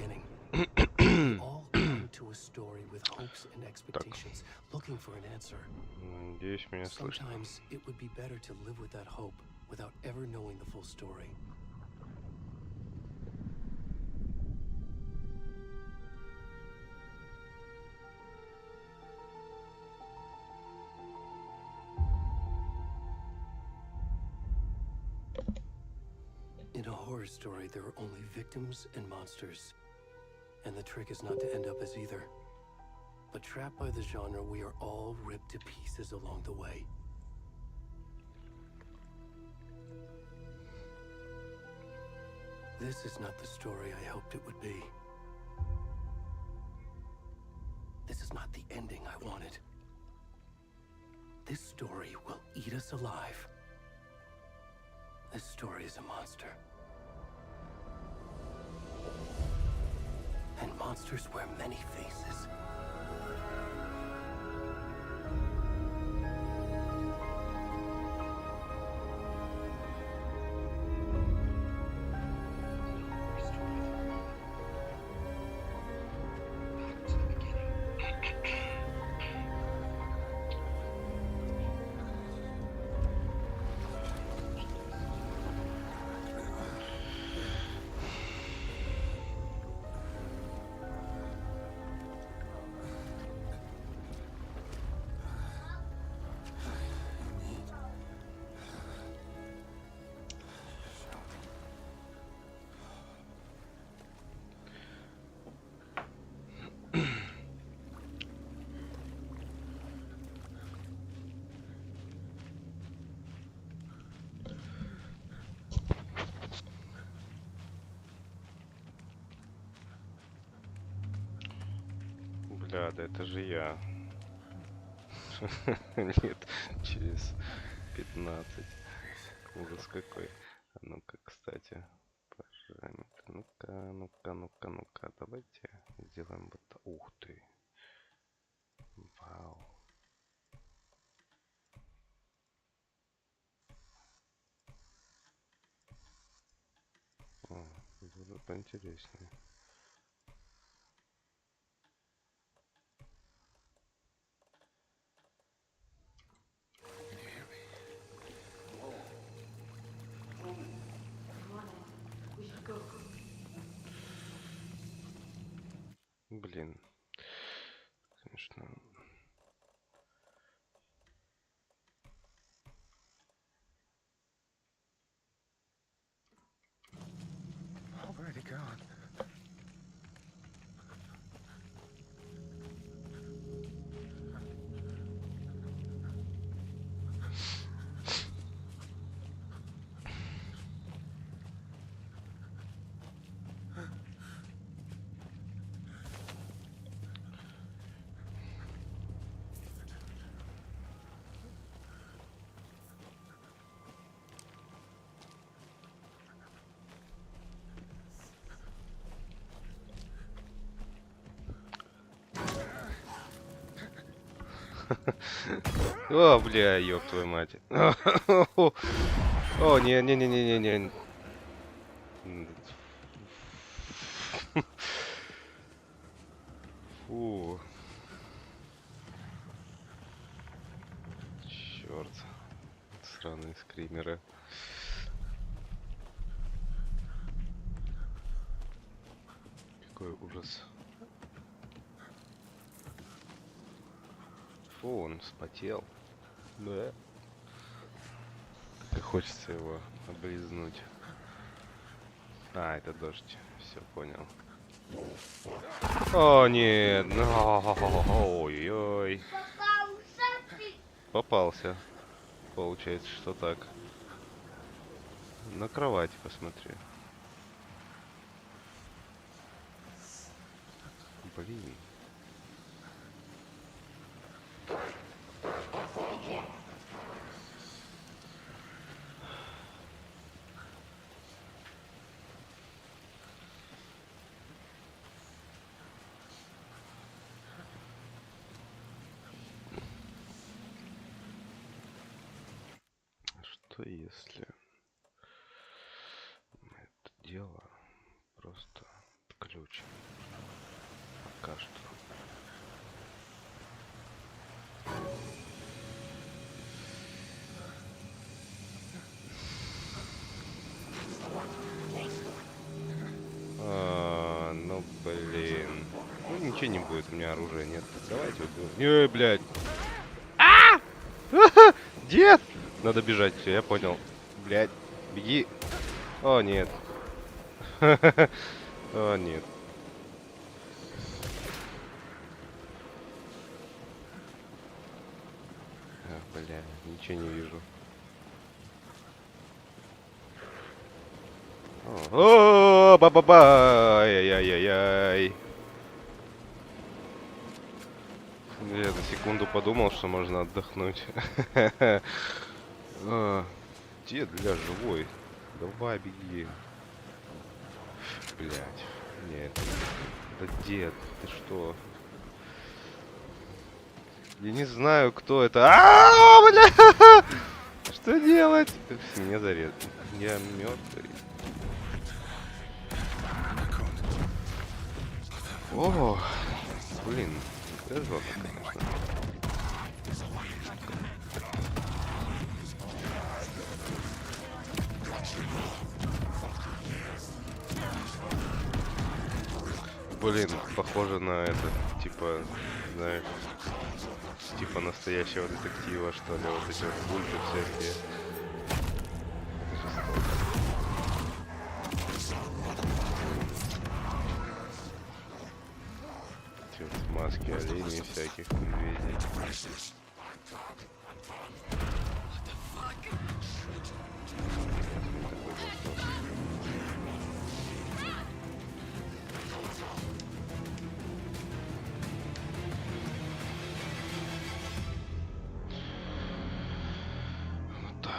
beginning. We all come to a story with hopes and expectations, looking for an answer. Надеюсь, меня слышно. Sometimes it would be better to live with that hope without ever knowing the full story. In a horror story, there are only victims and monsters. And the trick is not to end up as either. But trapped by the genre, we are all ripped to pieces along the way. This is not the story I hoped it would be. This is not the ending I wanted. This story will eat us alive. This story is a monster. And monsters wear many faces. Бля, да это же я. Нет, через 15. Ужас какой. А ну-ка, кстати, параметры. Ну-ка. Давайте сделаем вот. Ух ты. Вау. О, будет поинтереснее. Блин, конечно. Already gone. О, бля, ёб твою мать. О, не. Фу. Черт. Сраные скримеры. Какой ужас. Фу, он вспотел. Да. Так и хочется его облизнуть. А, это дождь. Все, понял. О, нет. Ой-ой-ой. Попался. Получается, что так. На кровати посмотри. Блин. Что если мы это дело просто отключим? ключ. Пока что. Ну блин. Ну ничего не будет, у меня оружия нет. Давайте убьем. Блядь. Дед! Надо бежать, все, я понял. Блядь, беги. О, нет. О, нет. Бля, ничего не вижу. О, ба-ба-ба! Ай-яй-яй-яй. Я на секунду подумал, что можно отдохнуть. Дед, бля, живой. Давай, беги. Блять. Нет. Да дед, ты что? Я не знаю, кто это. Бля! Что делать? Меня зарезали. Я мертвый. О, блин. Это жестко, конечно. Блин, похоже на это, типа, знаешь, типа настоящего детектива, что ли, вот эти вот пульты всякие. Эти вот маски оленей всяких, медведей.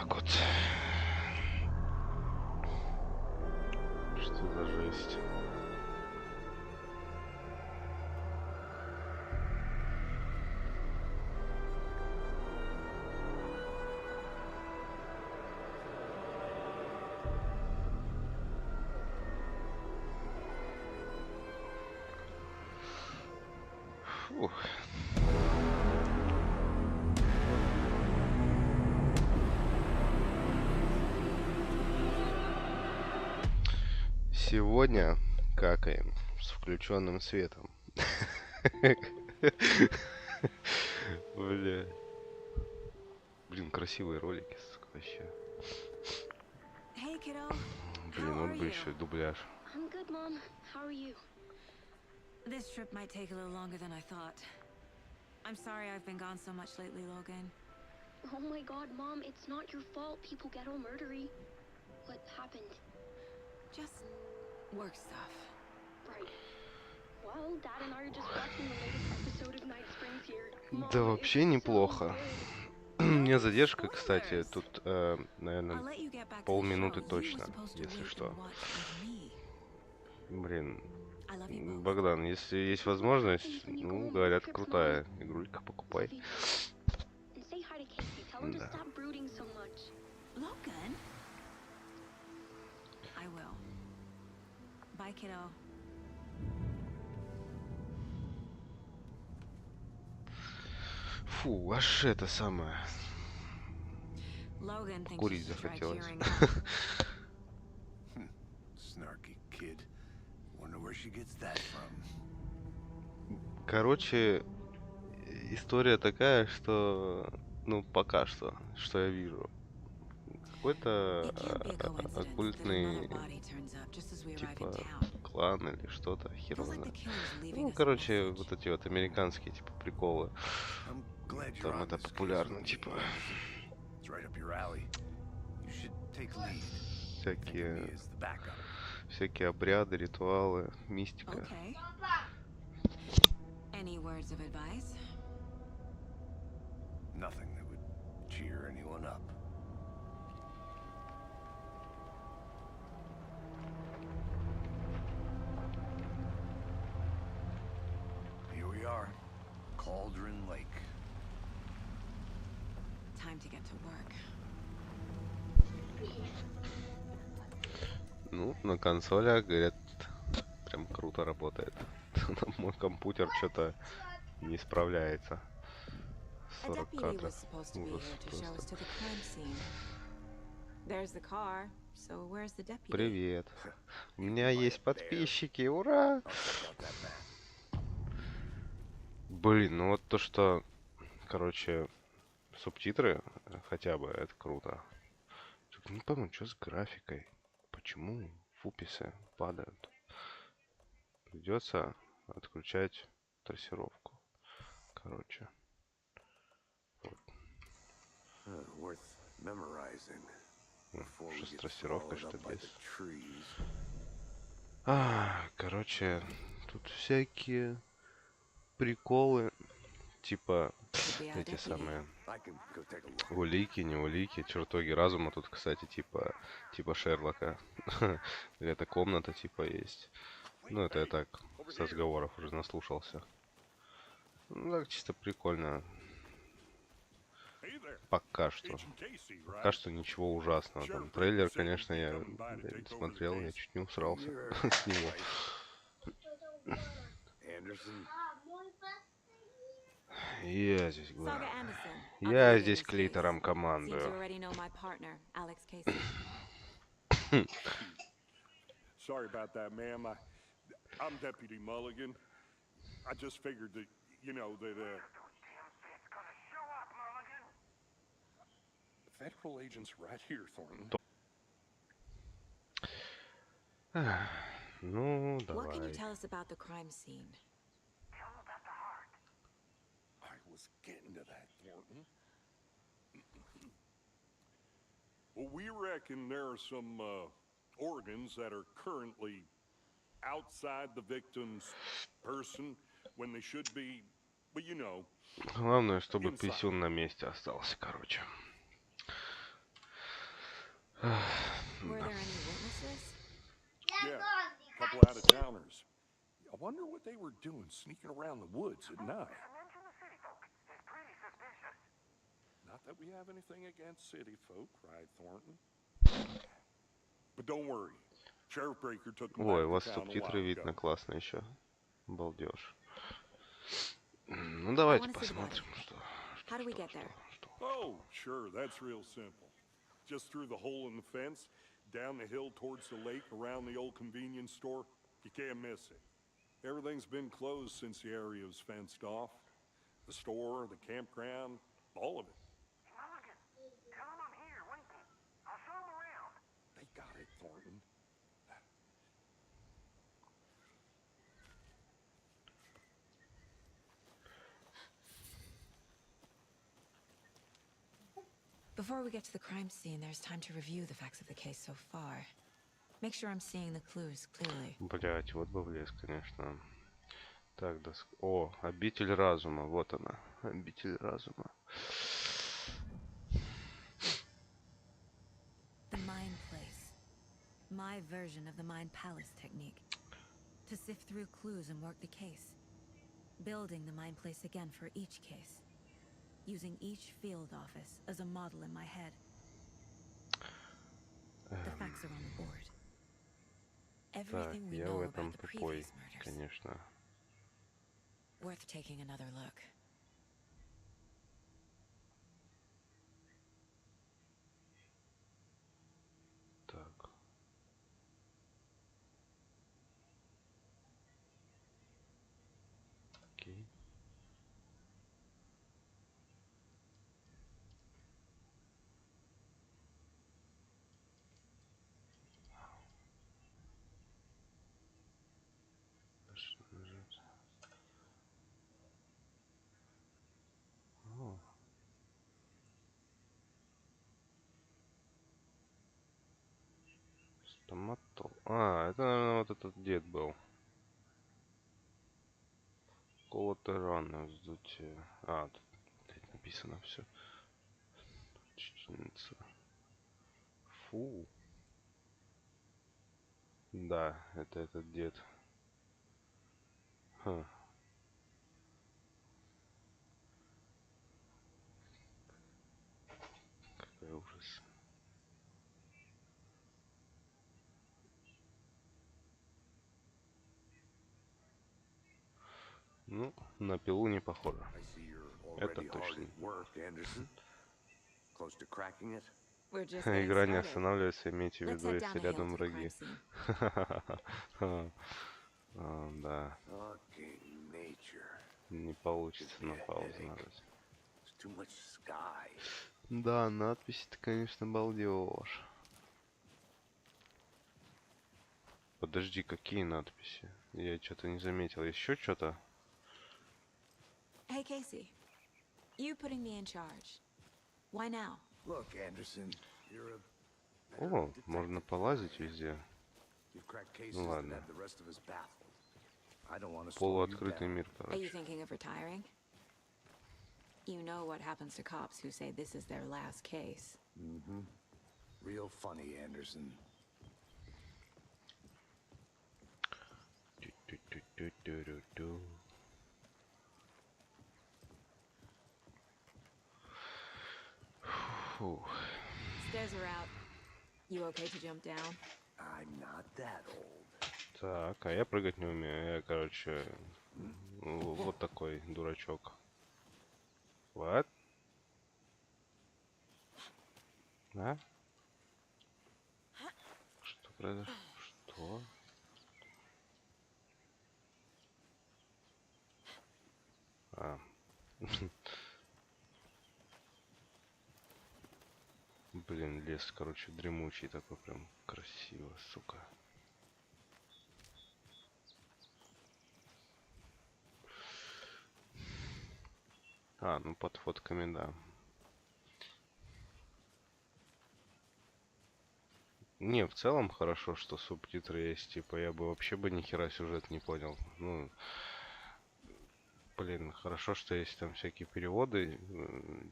Вот. Что за жесть? Фух. Сегодня какаем с включенным светом. Бля. Блин, красивые ролики, сука, вообще. Блин, вот бы еще дубляж. This trip might take a little longer than I thought. I'm sorry I've been gone so much lately, Logan. Oh my god, Mom, it's not your fault people get all murdery. What happened? Just work stuff. Right. Well, Dad and I are just watching the latest episode of Night Springs here. Mom, Да вообще it's неплохо. so У меня задержка, кстати, тут, наверное, I'll let you get back to the полминуты show. You were точно, supposed to если wait что. and watch with me. Блин, I love you both. Богдан, если есть возможность, Please, when you go ну, home, говорят, trips, крутая Mom. игрулька, покупай. Love you. And say hi to Casey. Tell her to Да. stop brooding so much. Logan? I will. Bye, kiddo. Фу, аж это самое. Logan thinks Покурить you should try захотелось. cheering up. Snarky kid. Wonder where she gets that from. Короче, история такая, что, ну, пока что я вижу. Какой-то It can't be a coincidence that оккультный, another body turns up just as we arrive in типа, town. клан или что-то, хер Feels его like the знает. killer's leaving Ну, us a короче, message. вот эти вот американские, типа, приколы. I'm glad you're Там on это this case популярно, with me. типа, It's right up your alley. You should take lead. Think of me всякие, as the backup. всякие обряды, ритуалы, мистика. Okay. Any words of advice? Nothing that would cheer anyone up. Here we are. Cauldron Lake. Time to get to work. Ну, на консолях, говорят, прям круто. круто работает. Мой компьютер что-то не справляется. A 40 deputy кадров. was supposed to be Ужас here to show us просто. to the crime scene. There's the car, so where's the deputy? Привет. У меня есть подписчики, ура! I'll check out that map. Блин, ну вот то, что, короче, субтитры хотя бы, это круто. Только не пойму, что с графикой? Почему фуписы падают? Придется отключать трассировку. Короче. Вот. Worth memorizing before we Что с get трассировкой, swallowed что up by без? the trees. Короче, тут всякие приколы, типа Could be our эти deputy. самые I can go take a look. улики, не улики, чертоги разума тут, кстати, типа Шерлока. Эта комната типа есть. Ну, это я так с разговоров уже наслушался. Ну, так чисто прикольно. Пока что. Пока что ничего ужасного. Там трейлер, конечно, я смотрел, я чуть не усрался с него. Anderson, Я здесь Saga главный. Anderson. Я здесь клитором Seems you командую. already know my partner, Alex Casey. Sorry about that, ma'am. I'm Deputy Mulligan. I just figured that, you know, that, federal agents right here, Thornton. Ну, What can you давай. tell us about the crime scene? I was getting to that, Thornton. Well, we reckon there are some organs that are currently outside the victim's person when they should be, well, you know. Главное, чтобы писюн на месте остался, короче. Were there any witnesses? Yeah, a couple out of towners. I wonder what they were doing sneaking around the woods at night. Not that we have anything against city folk, right, Thornton? But don't worry. Sheriff Breaker took them Ой, back у to вас town a субтитры while видно, ago. классно еще. Балдеж. Ну, давайте wanna see the посмотрим, body. что. How do we get there? Oh, sure, that's real simple. Just through the hole in the fence, down the hill towards the lake, around the old convenience store. You can't miss it. Everything's been closed since the area was fenced off. The store, the campground, all of it. Tell him I'm here, waiting. I'll show him around. They got it, Thornton. Before we get to the crime scene, there's time to review the facts of the case so far. Make sure I'm seeing the clues clearly. Блять, вот бы влез, конечно. Так, О, обитель разума, вот она. Обитель разума. The Mind Place. My version of the Mind Palace technique. To sift through clues and work the case. Building the Mind Place again for each case. Using each field office as a model in my head. The facts are on the board. Так, Everything we я в know этом about the тупой, previous murders. конечно. Worth taking another look. Так. Окей. Дальше нажать. О. Стоматол. А, это, наверное, вот этот дед был. Колотые раны, вздутие. А, тут блядь, написано все. Чеченица. Фу. Да, это этот дед. Ха. Какой ужас. Ну, на пилу не похоже. I see you're Это already hard точно. at work, Anderson. Close to cracking it? We're just getting Игра не started. останавливается, имейте в Let's виду, head если down the hill рядом to the crime враги. scene. Да, Fucking nature. не получится на паузу нажать. There's too much sky. Да, надпись-то, конечно, балдеж. Подожди, какие надписи? Я что-то не заметил. Еще что-то? Hey, Casey. You putting me in charge. Why now? Look, Anderson, you're a О, можно полазить везде. You've cracked cases Ну that ладно. have the rest of us baffled. I don't want to slow you Полуоткрытый down. мир, Are you короче. thinking of retiring? You know what happens to cops who say this is their last case. Mm-hmm. Real funny, Anderson. Тю-тю-тю-тю-тю-тю. Фух. Stairs are out. You okay to jump down? I'm not that old. Так, а я прыгать не умею. Я, короче, вот такой дурачок. What? Да? Что произошло? Что? А. Блин, лес, короче, дремучий такой, прям красиво, сука. А, ну под фотками, да. Не, в целом хорошо, что субтитры есть, типа, я бы вообще бы ни хера сюжет не понял. Ну, блин, хорошо, что есть там всякие переводы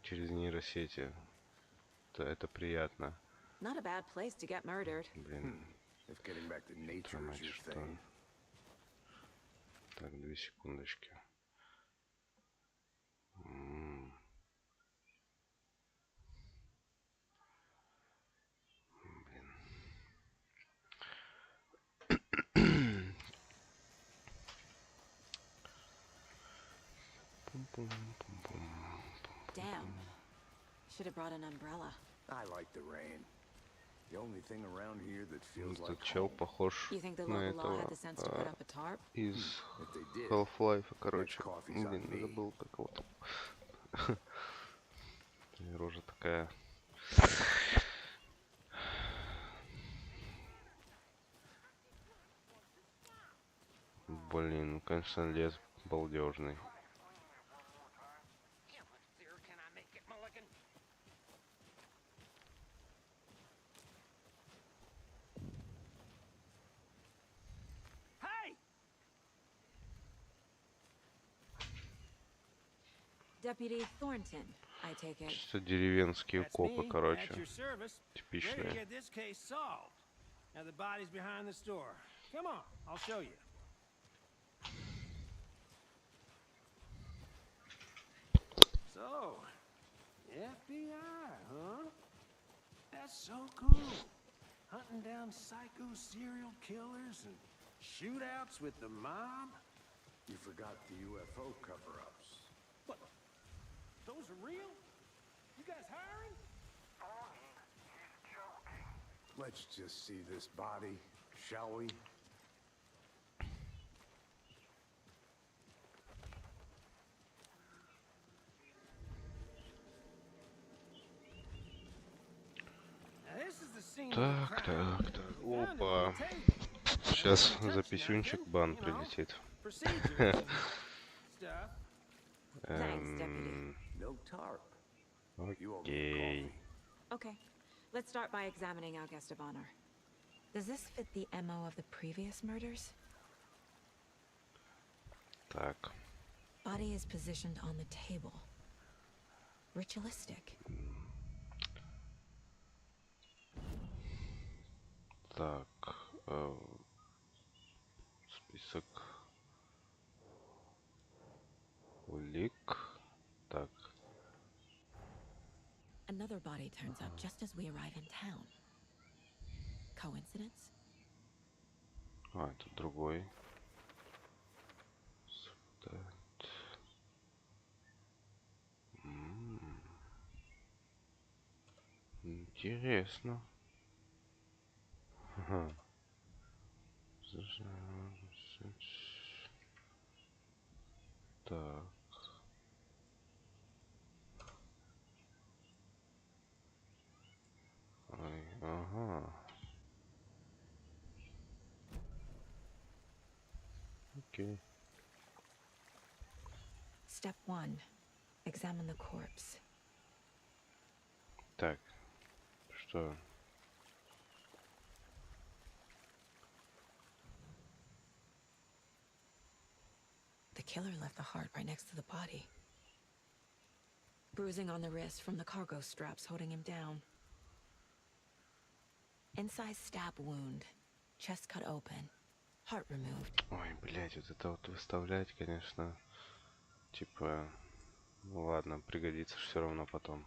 через нейросети. Это приятно. Not a bad place to get murdered. Блин, If getting back to nature is мать, your что? thing. Так, 2 секундочки. Damn. Should have brought an umbrella. I like the rain. The only thing around here that feels like Этот чел home. похож You think the на local law had этого the sense to put up a tarp? из If they did, Half-Life, короче. coffee's on Блин, me. забыл как вот. Рожа такая. Блин, ну, конечно, лес балдежный. Deputy Thornton, I take it. Что деревенские копы, короче. Ready to Типичные. get this case solved. Now the body's behind the store. Come on, I'll show you. So, FBI, huh? That's so cool. Hunting down psycho serial killers and shootouts with the mob. You forgot the UFO cover-ups. What? Those are real? You guys hiring? Let's just see this body, shall we? Now this is the scene of Так, the crime. так, так. Found him Опа. on the table. Сейчас за писюнчик бан прилетит. Procedures and stuff. Thanks, Deputy. No tarp. You owe me a Окей. coffee. Okay, let's start by examining our guest of honor. Does this fit the MO of the previous murders? Так. Body is positioned on the table. Ritualistic. Так. Список улик. Так. Another body turns up just as we arrive in town. Coincidence? А, это другой. Сюда. Интересно. Ага. Так. Ой, ага. Окей. Step 1. Examine the corpse. Так. Что? The killer left the heart right next to the body. Bruising on the wrist from the cargo straps holding him down. Inside stab wound. Chest cut open. Heart removed. Ой, блядь, вот это вот выставлять, конечно. Типа, ну ладно, пригодится все равно потом.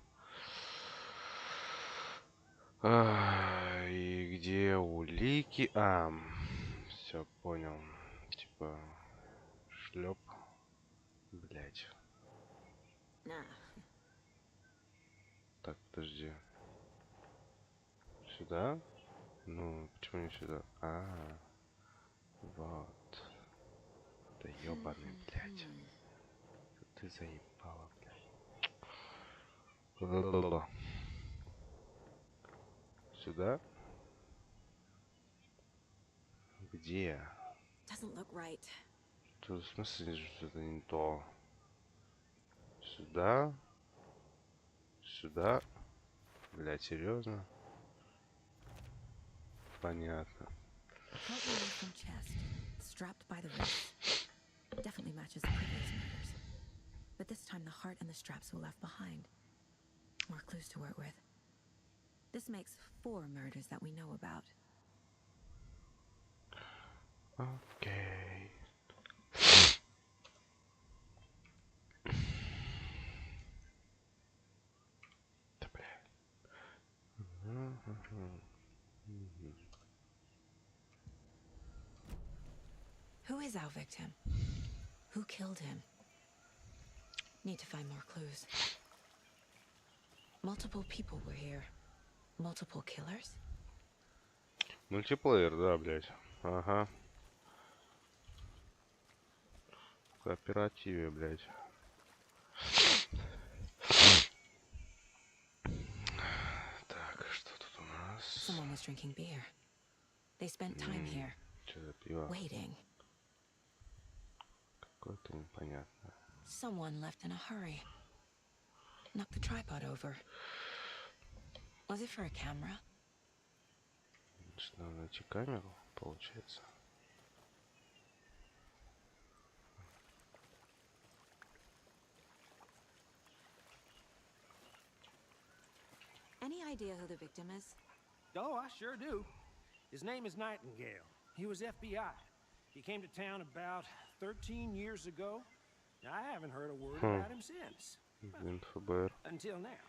И где улики? Все понял. Типа, шлеп. Блять. Nah. Так, подожди. Сюда? Ну, почему не сюда? Вот. Да ёбаный, блядь. Ты заебала, блядь. Ла-ла-ла-ла. Сюда? Где? Doesn't look right. Тут в смысле что-то не то. Сюда? Сюда? Блядь, серьезно? Понятно. Heart removed from chest. Strapped by the wrist. Definitely matches the previous murders. But this time the heart and the straps were left behind. More clues to work with. This makes 4 murders that we know about. Окей. Да, бля. Who is our victim? Who killed him? Need to find more clues. Multiple people were here. Multiple killers? Мультиплеер, да, блядь. Ага. В кооперативе, блядь. Так, что тут у нас? Someone was drinking beer. They spent time here. Что за пиво? Waiting. Какое-то непонятно. Someone left in a hurry. Knocked the tripod over. Was it for a camera? Значит, надо найти камеру, получается. Any idea who the victim is? Oh, I sure do. His name is Nightingale. He was FBI. He came to town about 13 years ago. I haven't heard a word about him since. ФБР. Until now.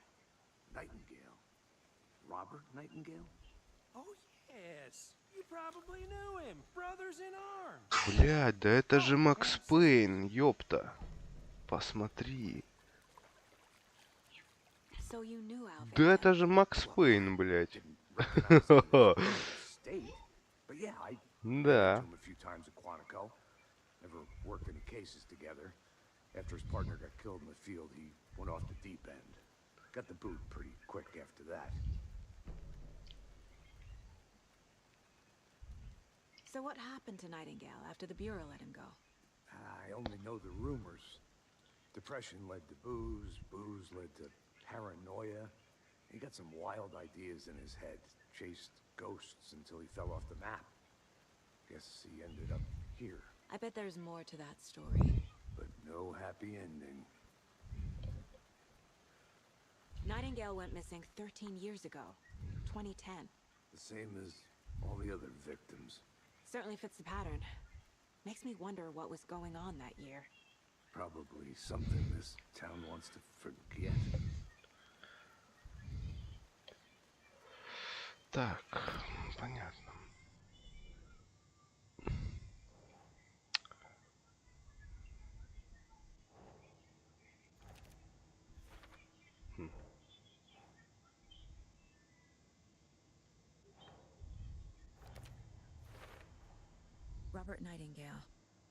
Nightingale. Robert Nightingale? Oh, yes. You probably knew him. Brothers in arms. Блядь, да это же Макс Пейн, ёпта. Посмотри. So you knew our Да victim. это же Макс Пейн, блядь. State. But yeah, I Да. met him a few times at Quantico. Never worked any cases together. After his partner got killed in the field, he went off the deep end. Got the boot pretty quick after that. So what happened to Nightingale after the Bureau let him go? I only know the rumors. Depression led to booze, booze led to paranoia. He got some wild ideas in his head, chased ghosts until he fell off the map. Guess he ended up here, I bet there's more to that story. but no happy ending. Nightingale went missing 13 years ago, 2010. The same as all the other victims. Certainly fits the pattern. Makes me wonder what was going on that year. Probably something this town wants to forget. Так, понятно. Robert Nightingale,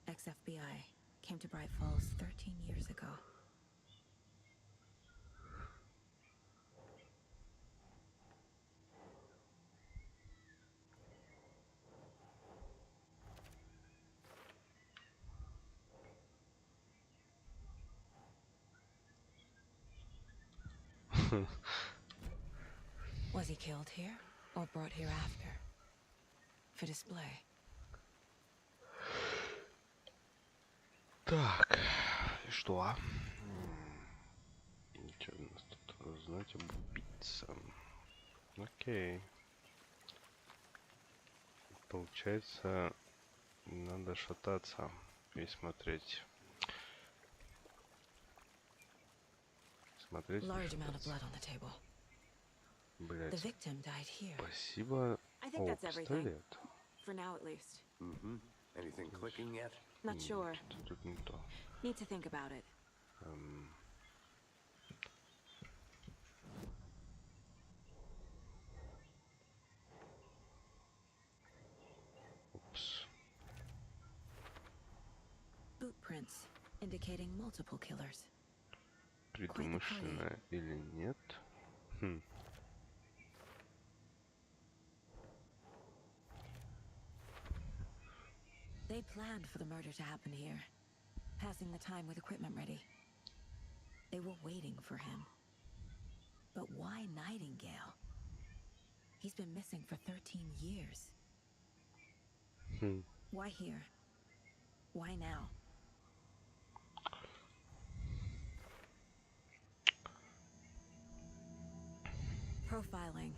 ex-FBI, came to Bright Falls 13 years ago. Was he killed here or brought here after? For display. Так, и что? Что у нас тут? Узнать об убийце. Окей. Получается, надо шататься и смотреть. Смотреть. Блять. Спасибо. О, пистолет. Anything clicking yet? Not sure. Тут не то. Need to think about it. Упс. Boot prints indicating multiple killers. Предумышленное или нет? Хм. They planned for the murder to happen here, passing the time with equipment ready. They were waiting for him. But why Nightingale? He's been missing for 13 years. Why here? Why now? Profiling.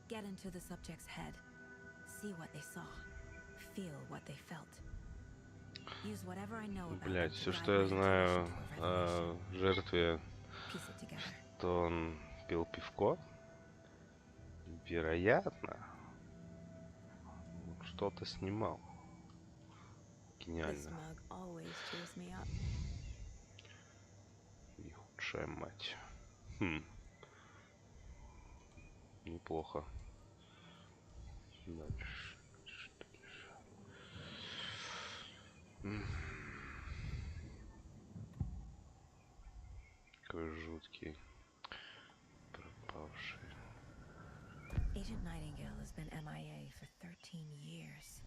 Get into the subject's head. See what they saw. Feel what they felt. Use whatever I know about. Блять, все, что я знаю о жертве, что он пил пивко, вероятно, что-то снимал. Гениально. И худшая мать. Неплохо. Дальше. Какой жуткий. Пропавший. Agent Nightingale has been MIA for 13 years.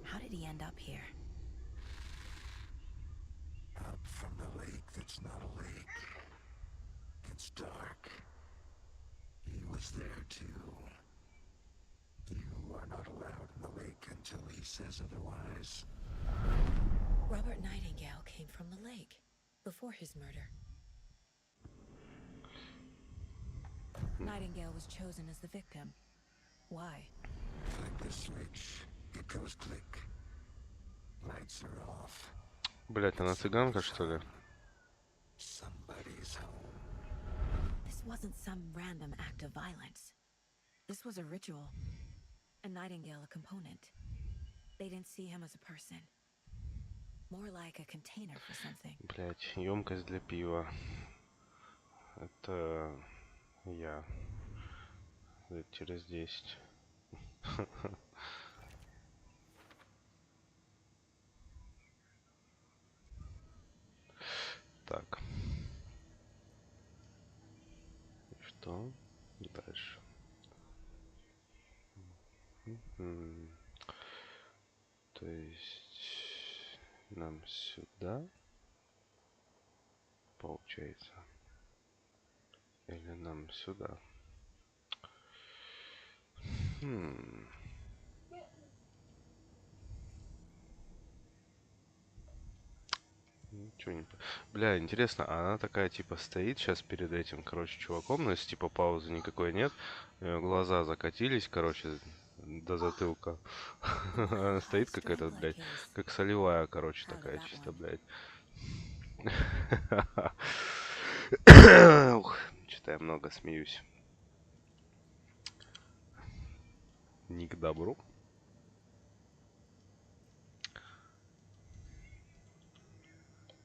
How did he end up here? Up from the lake that's not a lake. It's dark. He was there too. You are not allowed in the lake until he says otherwise. Robert Nightingale came from the lake before his murder. Nightingale was chosen as the victim. Why? Click the switch. It goes click. Lights are off. Блять, она цыганка, что ли? Somebody's home. This wasn't some random act of violence. This was a ritual. And Nightingale a component. They didn't see him as a person. More like a container for something. Блять, емкость для пива. Это я. Лет через 10. Так. И что дальше? То есть нам сюда получается, или нам сюда? Ничего не... Бля, интересно, а она такая типа стоит сейчас перед этим, короче, чуваком, но если типа паузы никакой нет, глаза закатились, короче, до затылка. Она стоит как этот, блядь, как солевая, короче, такая чисто, блядь. Ух, что-то я много смеюсь. Не к добру.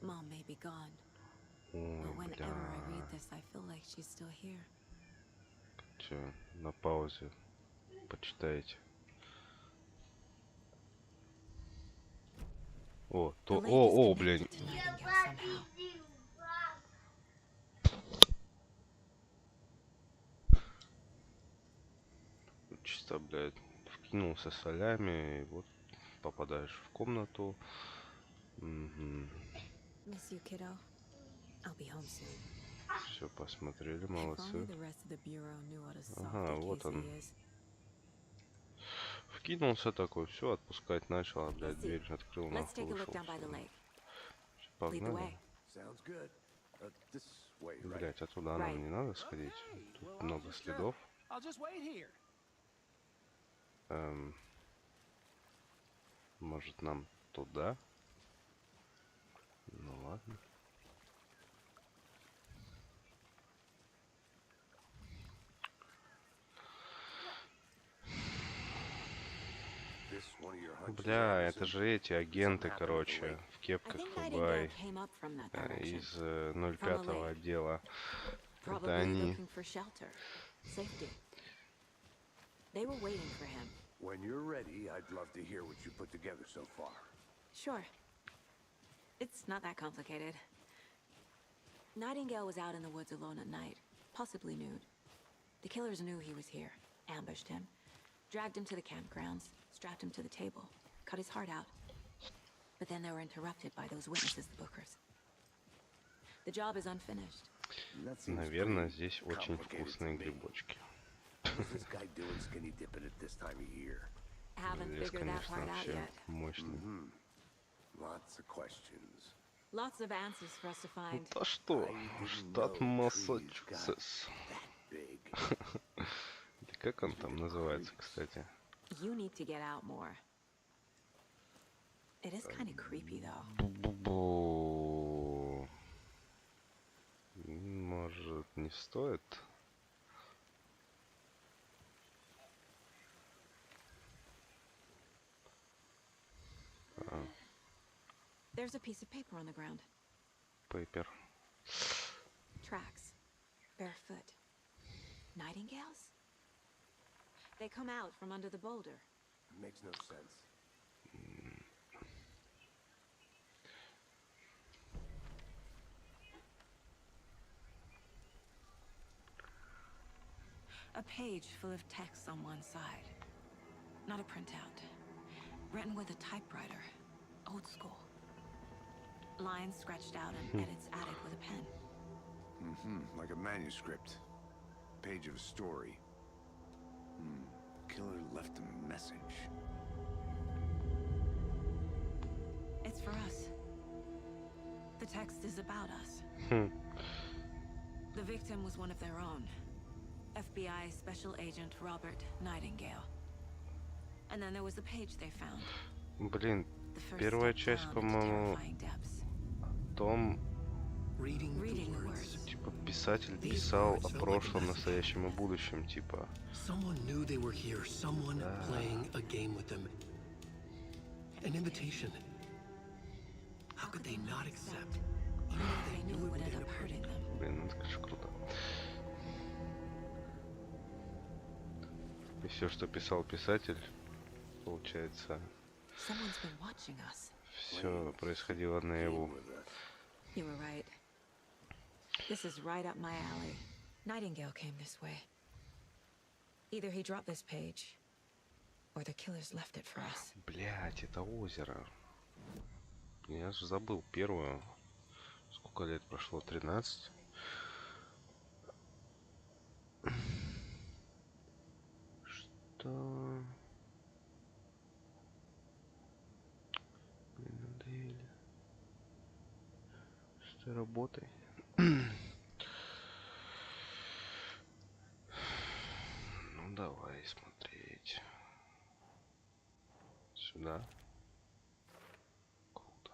Mom may be gone, but whenever I read this, I feel like she's still here. Че, на паузе почитайте. О, The то... lake is О, блин. connected to Nightingale somehow. Чисто, блядь, вкинулся солями, и вот попадаешь в комнату. Угу. Miss you, kiddo. I'll be home soon. Все посмотрели, If only молодцы. the rest of the bureau knew what a Ага, softy вот case он. he is. Вкинулся такой, все, отпускать начал, а, блядь, Easy. дверь открыл, Let's нахуй, take a look вышел. down by the Всё. lake. Всё, Lead the погнали. way. Sounds good. This way, right? Блядь, а туда Right. нам не надо сходить? Okay, Тут well, I'll много just, следов. I'll just wait here. Может, нам туда? Ну ладно. This one of your hunches, Бля, Anderson? это же эти агенты, короче, в I кепках think Nightingale Фубай came up from that direction. из 05-го отдела. Это Probably они. looking for shelter, safety. They were waiting for him. When you're ready, I'd love to hear what you put together so far. Sure. It's not that complicated. Nightingale was out in the woods alone at night, possibly nude. The killers knew he was here, ambushed him, dragged him to the campgrounds, strapped him to the table, cut his heart out. But then they were interrupted by those witnesses, the Bookers. The job is unfinished. That seems Наверное, pretty здесь очень complicated вкусные to me. грибочки. What's this guy doing skinny dipping at this time of year? Haven't Лес, figured that конечно, part out вообще yet. мощный. Lots of questions. Lots of answers for us to find. Да что? I didn't Штат know Массачусетс. That big. И как он там называется, кстати? You need to get out more. It is kind of creepy, though. Бу-бу-бу. Может, не стоит? There's a piece of paper on the ground. Пейпер. Tracks. Barefoot. Nightingales? They come out from under the boulder. Makes no sense. A page full of text on one side. Not a printout. Written with a typewriter. Old school. Lines scratched out and edits added with a pen. Like a manuscript. Page of a story. Killer left a message. It's for us. The text is about us. The victim was one of their own. FBI Special Agent Robert Nightingale. And then there was the page they found. Блин, The first первая step часть, down into по-моему, terrifying depths. том, Reading Reading the the words. words. типа, писатель писал о прошлом, настоящем и будущем, типа. Someone knew they were here. Someone playing a game with them. An invitation. How could they not accept? Even if They they knew knew it it would would end end up up hurting them. Блин, это, конечно, круто. И все, что писал писатель, получается, Someone's been watching us. все происходило наяву. You were right. This is right up my alley. Nightingale came this way. Either he dropped this page, or the killers left it for us. Блять, это озеро. Я же забыл первую. Сколько лет прошло? 13? Что? Блин, надоели. Что работай? Ну давай смотреть. Сюда. Круто.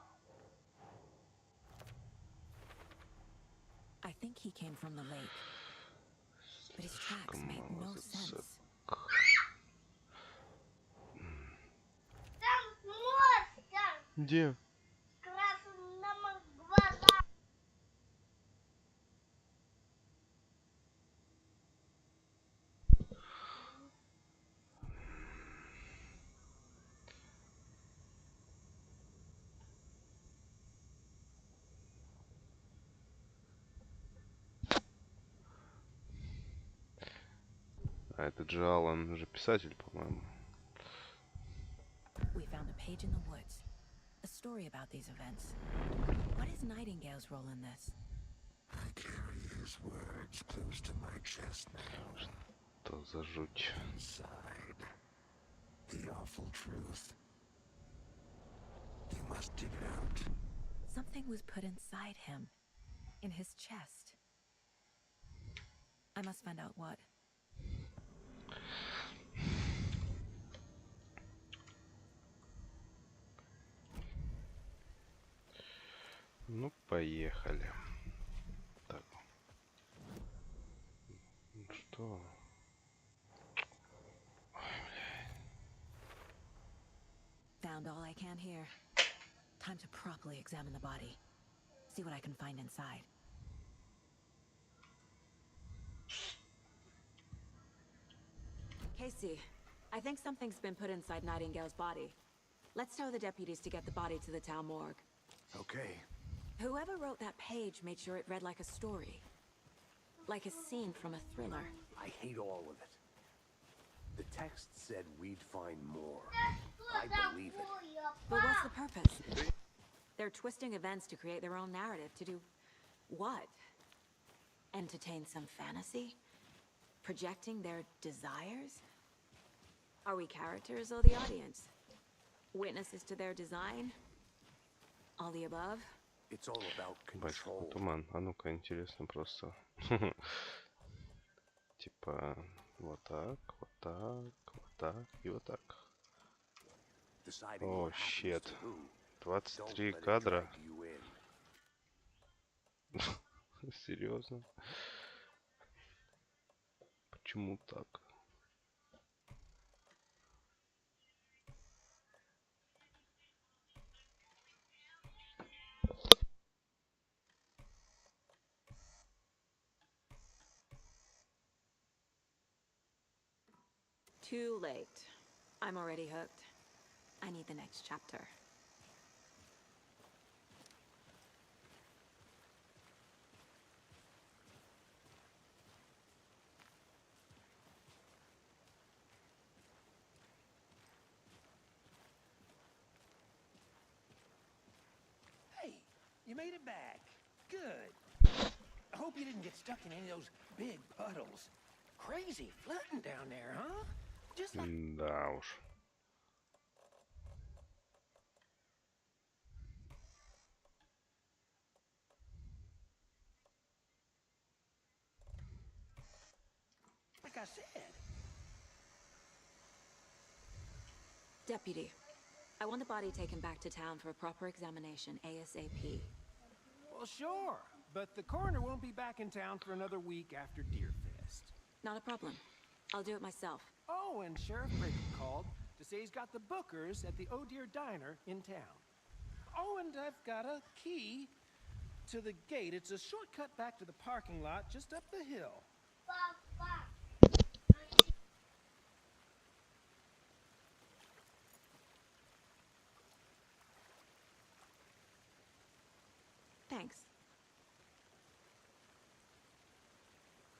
I think he came from the lake. But his tracks Слишком make мало no зацепок. sense. Где? А это Джиал, он же писатель, по-моему. We found a page in the woods. A story about these events. What is Nightingale's role in this? I carry his words close to my chest now. Что за жуть? Inside, the awful truth. You must dig it out. Something was put inside him. In his chest. I must find out what. Ну, поехали. Так. Ну что? Found all I can here. Time to properly examine the body. See what I can find inside. Casey, I think something's been put inside Nightingale's body. Let's tell the deputies to get the body to the town morgue. Okay. Whoever wrote that page made sure it read like a story. Like a scene from a thriller. I hate all of it. The text said we'd find more. I believe it. But what's the purpose? They're twisting events to create their own narrative. To do what? Entertain some fantasy? Projecting their desires? Are we characters or the audience? Witnesses to their design? All the above? It's all about Батька, control. туман. А ну-ка, интересно просто. Типа, вот так, вот так, вот так и вот так. Deciding О, what happens щет. to who. Don't 23 let it кадра. drag you in. Серьезно? Почему так? Too late. I'm already hooked. I need the next chapter. Hey, you made it back. Good. I hope you didn't get stuck in any of those big puddles. Crazy flooding down there, huh? Just like... Да уж. I said. Deputy, I want the body taken back to town for a proper examination ASAP. Well, sure, but the coroner won't be back in town for another week after Deerfest. Not a problem. I'll do it myself. Oh, and Sheriff Brady called to say he's got the bookers at the Oh Dear Diner in town. Oh, and I've got a key to the gate. It's a shortcut back to the parking lot just up the hill. Thanks.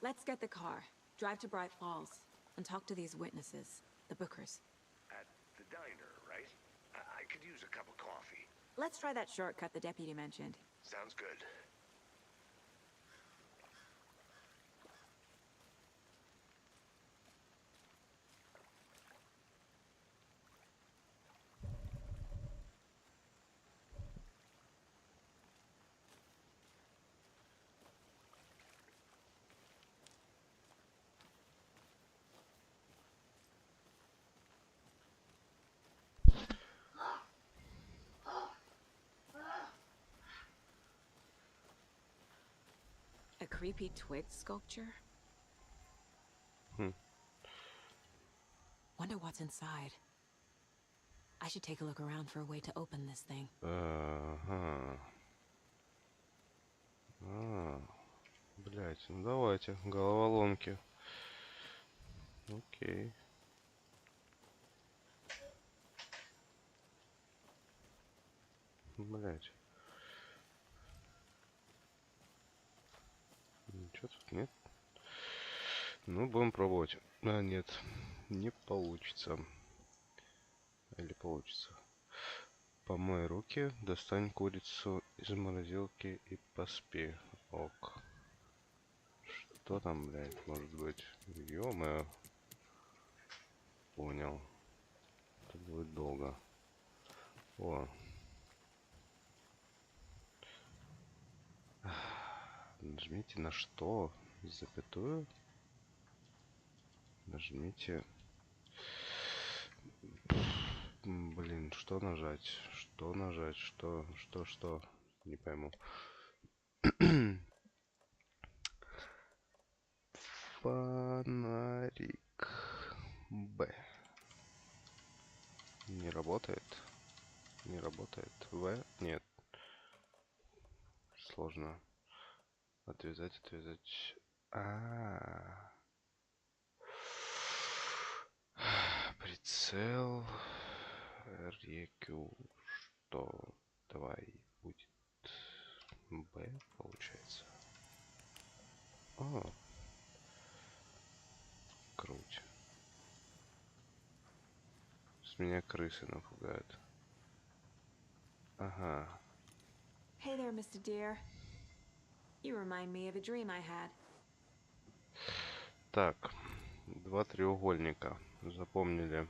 Let's get the car, drive to Bright Falls, and talk to these witnesses, the bookers. At the diner, right? I could use a cup of coffee. Let's try that shortcut the deputy mentioned. Sounds good. A creepy twig sculpture? Wonder what's inside. I should take a look around for a way to open this thing. Ага. Блять, ну давайте, головоломки. Окей. Блять. Ничего тут нет. Ну, будем пробовать. А, нет, не получится. Или получится. Помой руки, достань курицу из морозилки и поспи. Ок. Что там, блядь, может быть? Ё-моё. Понял. Это будет долго. О. Нажмите на что? Запятую? Нажмите. Блин, что нажать? Что нажать? Что? Не пойму. Фонарик. Б. Не работает. Не работает. В. Нет. Сложно. Отвязать. Прицел. Реку. Что? Давай будет Б, получается. О. Круть. С меня крысы напугают. Ага. Hey there, Mr. Deer. You remind me of a dream I had. Так. 2 треугольника. Запомнили.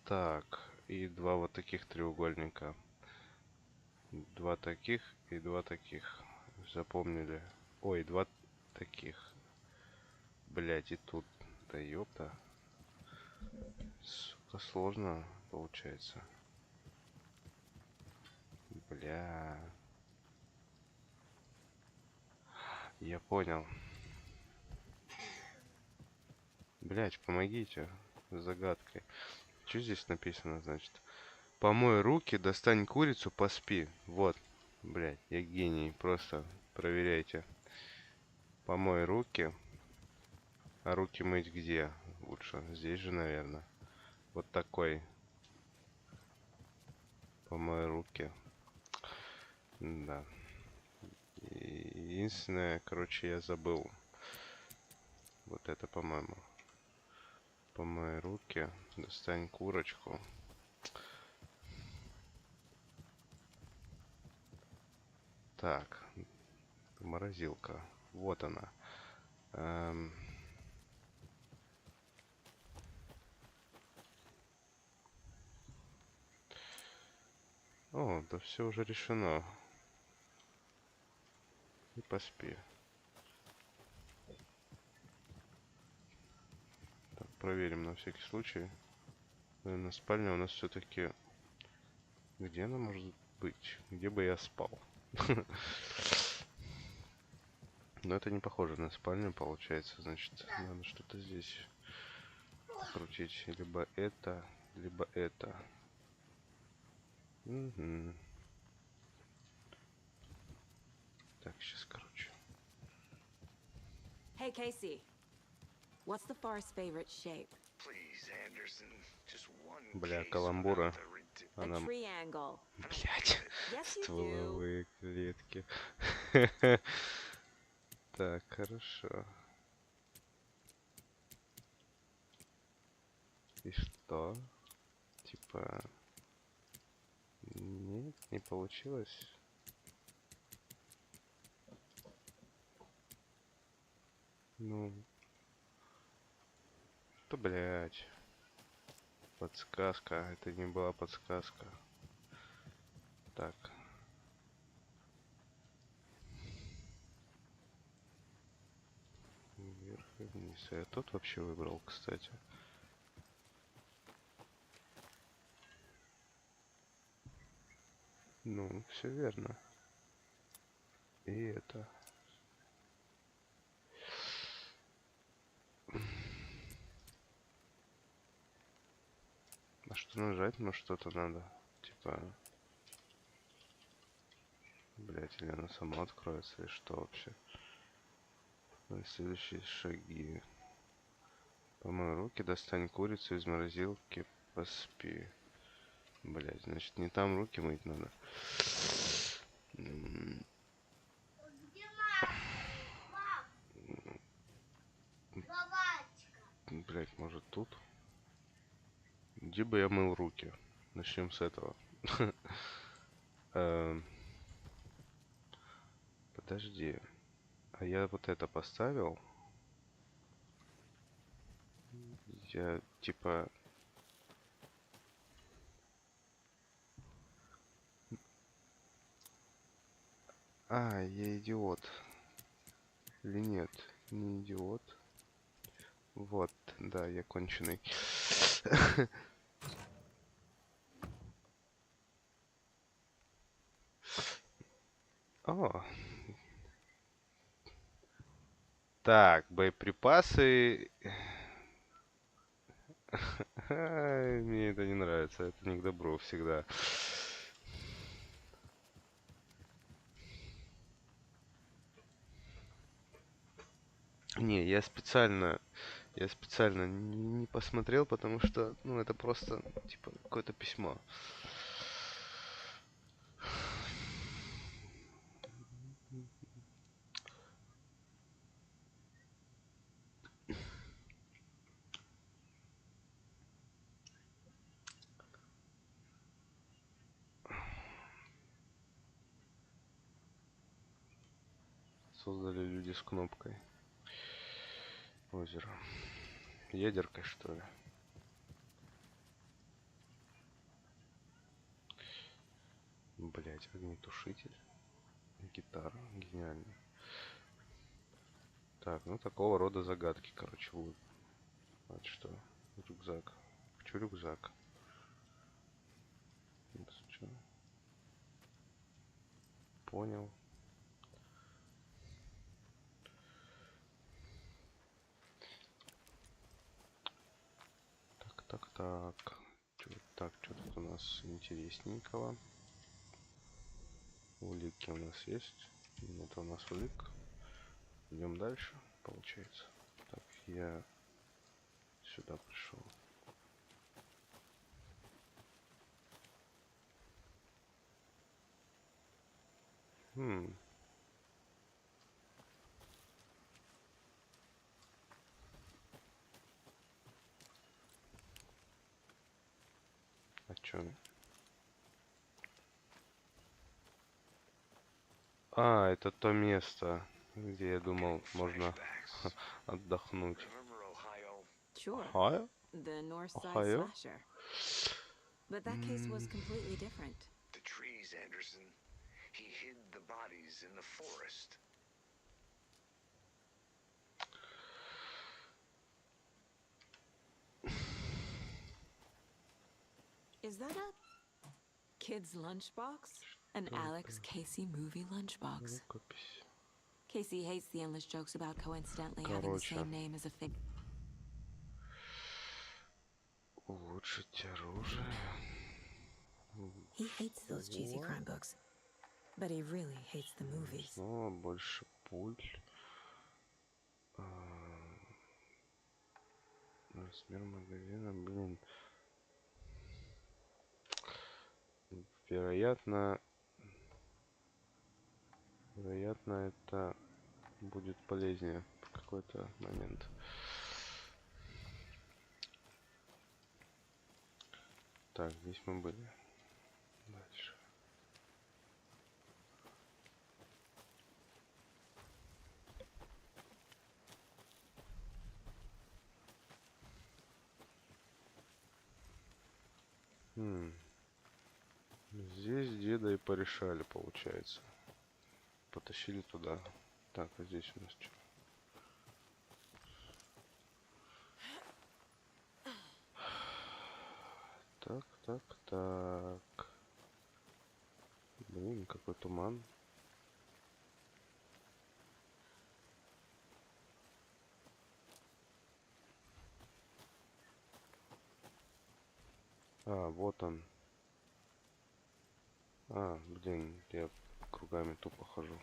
Так. И 2 вот таких треугольника. 2 таких и 2 таких. Запомнили. Ой, 2 таких. Блять, и тут. Да ёпта. Сука, сложно получается. Бля. Я понял. Блять, помогите. С загадкой. Что здесь написано, значит? Помой руки, достань курицу, поспи. Вот. Блять, я гений. Просто проверяйте. Помой руки. А руки мыть где? Лучше. Здесь же, наверное. Вот такой. Помой руки. Да. Единственное, короче, я забыл. Вот это, по-моему. Помой руки. Достань курочку. Так. Морозилка. Вот она. О, да все уже решено. И поспи. Так, проверим на всякий случай. Наверное, спальня у нас все-таки... Где она может быть? Где бы я спал? Но это не похоже на спальню, получается. Значит, надо что-то здесь крутить. Либо это, либо это. Угу. Так, сейчас, короче. Hey, Casey. What's the far's favorite shape? Please, Anderson, just one Бля, case каламбура. without the A Она... triangle. Блять. Yes, you do. Стволовые клетки. Так, хорошо. И что? Типа... Нет, не получилось. Ну... Да, блядь. Подсказка. Это не была подсказка. Так. Вверх и вниз. Я тут вообще выбрал, кстати. Ну, все верно. И это. А что нажать? Ну, что-то надо. Типа... Блять, или она сама откроется, или что вообще? Следующие шаги. Помой руки, достань курицу из морозилки, поспи. Блять, значит, не там руки мыть надо. Блять, может тут? Где бы я мыл руки? Начнем с этого. Подожди. А я вот это поставил. Я типа... А, я идиот. Или нет? Не идиот. Вот, да, я конченый. О. Так, боеприпасы. Мне это не нравится, это не к добру всегда. Не, я специально не посмотрел, потому что, ну, это просто, типа, какое-то письмо. Создали люди с кнопкой. Озеро. Ядеркой, что ли? Блять, огнетушитель. Гитара. Гениально. Так, ну такого рода загадки, короче, будут. Вот что. Рюкзак. Почему рюкзак? Это что? Понял. Так. Так, что тут у нас интересненького? Улики у нас есть. Это у нас улик. Идем дальше, получается. Так, я сюда пришел. О чем? А, это то место, где я думал, можно отдохнуть. Sure. Ohio? The North Side Ohio? Slasher. But that case was completely different. The trees, Anderson. He hid the bodies in the forest. Is that a kid's lunchbox? An Alex Casey movie lunchbox. Рукопись. Casey hates the endless jokes about coincidentally having the same name as a fig. Улучшить оружие. He hates those cheesy crime books, but he really hates the movies. Снова больше пуль. Размер магазина, блин. Вероятно, это будет полезнее в какой-то момент. Так, здесь мы были. Дальше. Здесь деда и порешали, получается. Потащили туда. Так, а здесь у нас что? Так. Блин, какой туман. А, вот он. А, блин, я кругами тупо хожу.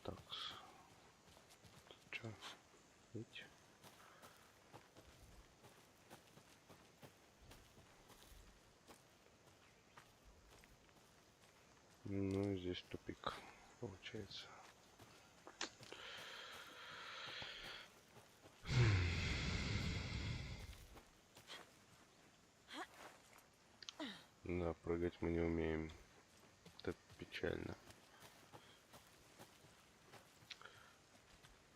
Так. Тут что? Видите? Ну и здесь тупик получается. Да, прыгать мы не умеем. Это печально.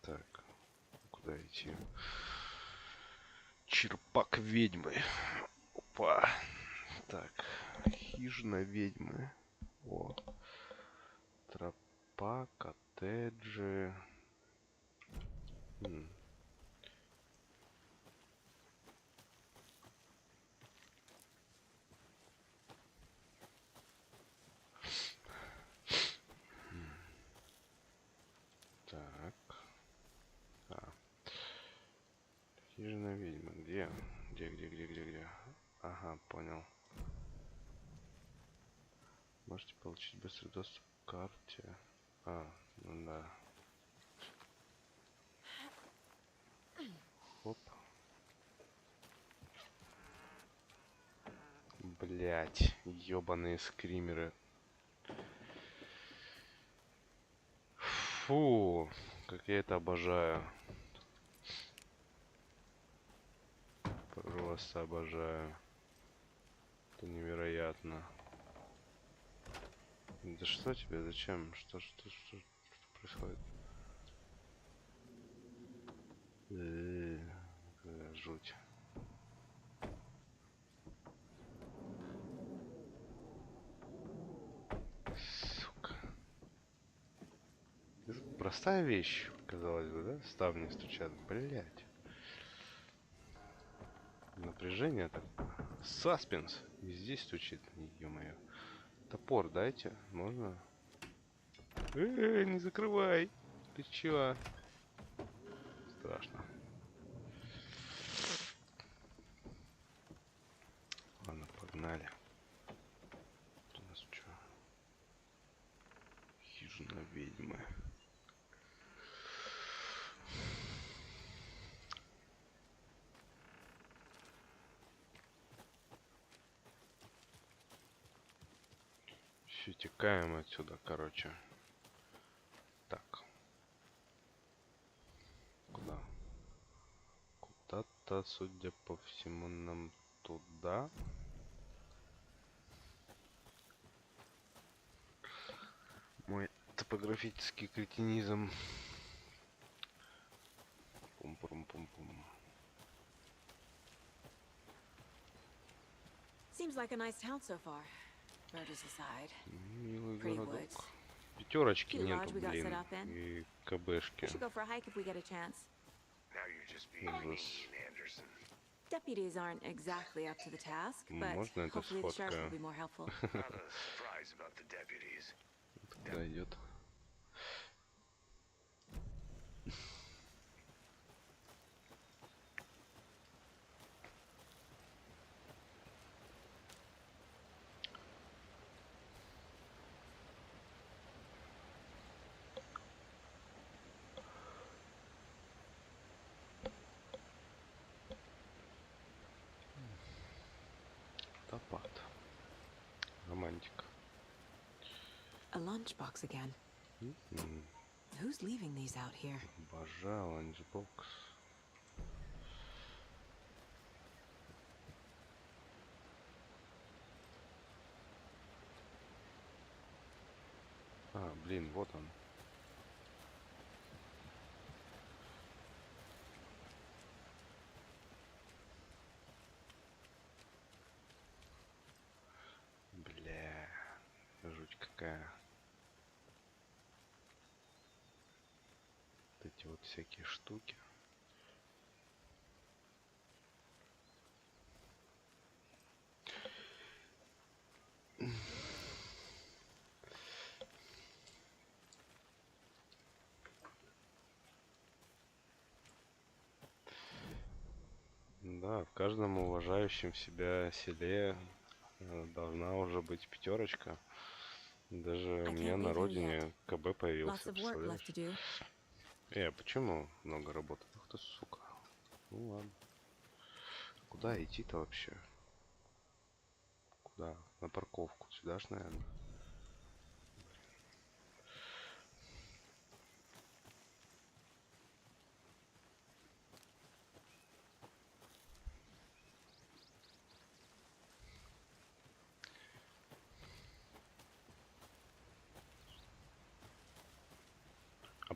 Так, куда идти? Черпак ведьмы. Опа. Так, хижина ведьмы. О. Тропа, коттеджи. Так. Хижина ведьмы. Где? Где? Ага, понял. Можете получить быстрый доступ к карте. Ну да. Хоп. Блять, ёбаные скримеры. Фу, как я это обожаю. Просто обожаю. Это невероятно. Да что тебе? Зачем? Что происходит? Жуть. Сука. Простая вещь, казалось бы, да? Ставни стучат. Блять. Напряжение так. Саспенс. И здесь стучит. Ё-моё. Топор дайте. Можно? Не закрывай. Ты чё? Страшно. Ладно, погнали. Тут у нас что? Хижина ведьмы. Все, текаем отсюда, короче. Так. Куда? Куда-то, судя по всему, нам туда. Мой топографический кретинизм. Пум-пум-пум-пум. Seems like a nice town so far. Murders aside. Милый Pretty городок. woods. Пятерочки Cute нету, lodge we got блин. set up in. И КБшки. We should go for a hike if we get a chance. Now you're just being mean, Anderson. Deputies aren't exactly up to the task, but Можно это hopefully the sheriff will сфоткаю? be more helpful. Not a surprise about the deputies. Куда идет? Топат. Романтика. A lunchbox again. Who's leaving these out here? Обожаю ланчбокс. Блин, вот он. Бля, жуть какая. Вот эти вот всякие штуки. Да, в каждом уважающем себя селе должна уже быть пятерочка. Даже у меня на родине КБ появился, представляешь? Почему много работы? Ах ты, сука. Ну ладно. Куда идти-то вообще? Куда? На парковку. Сюда ж, наверное.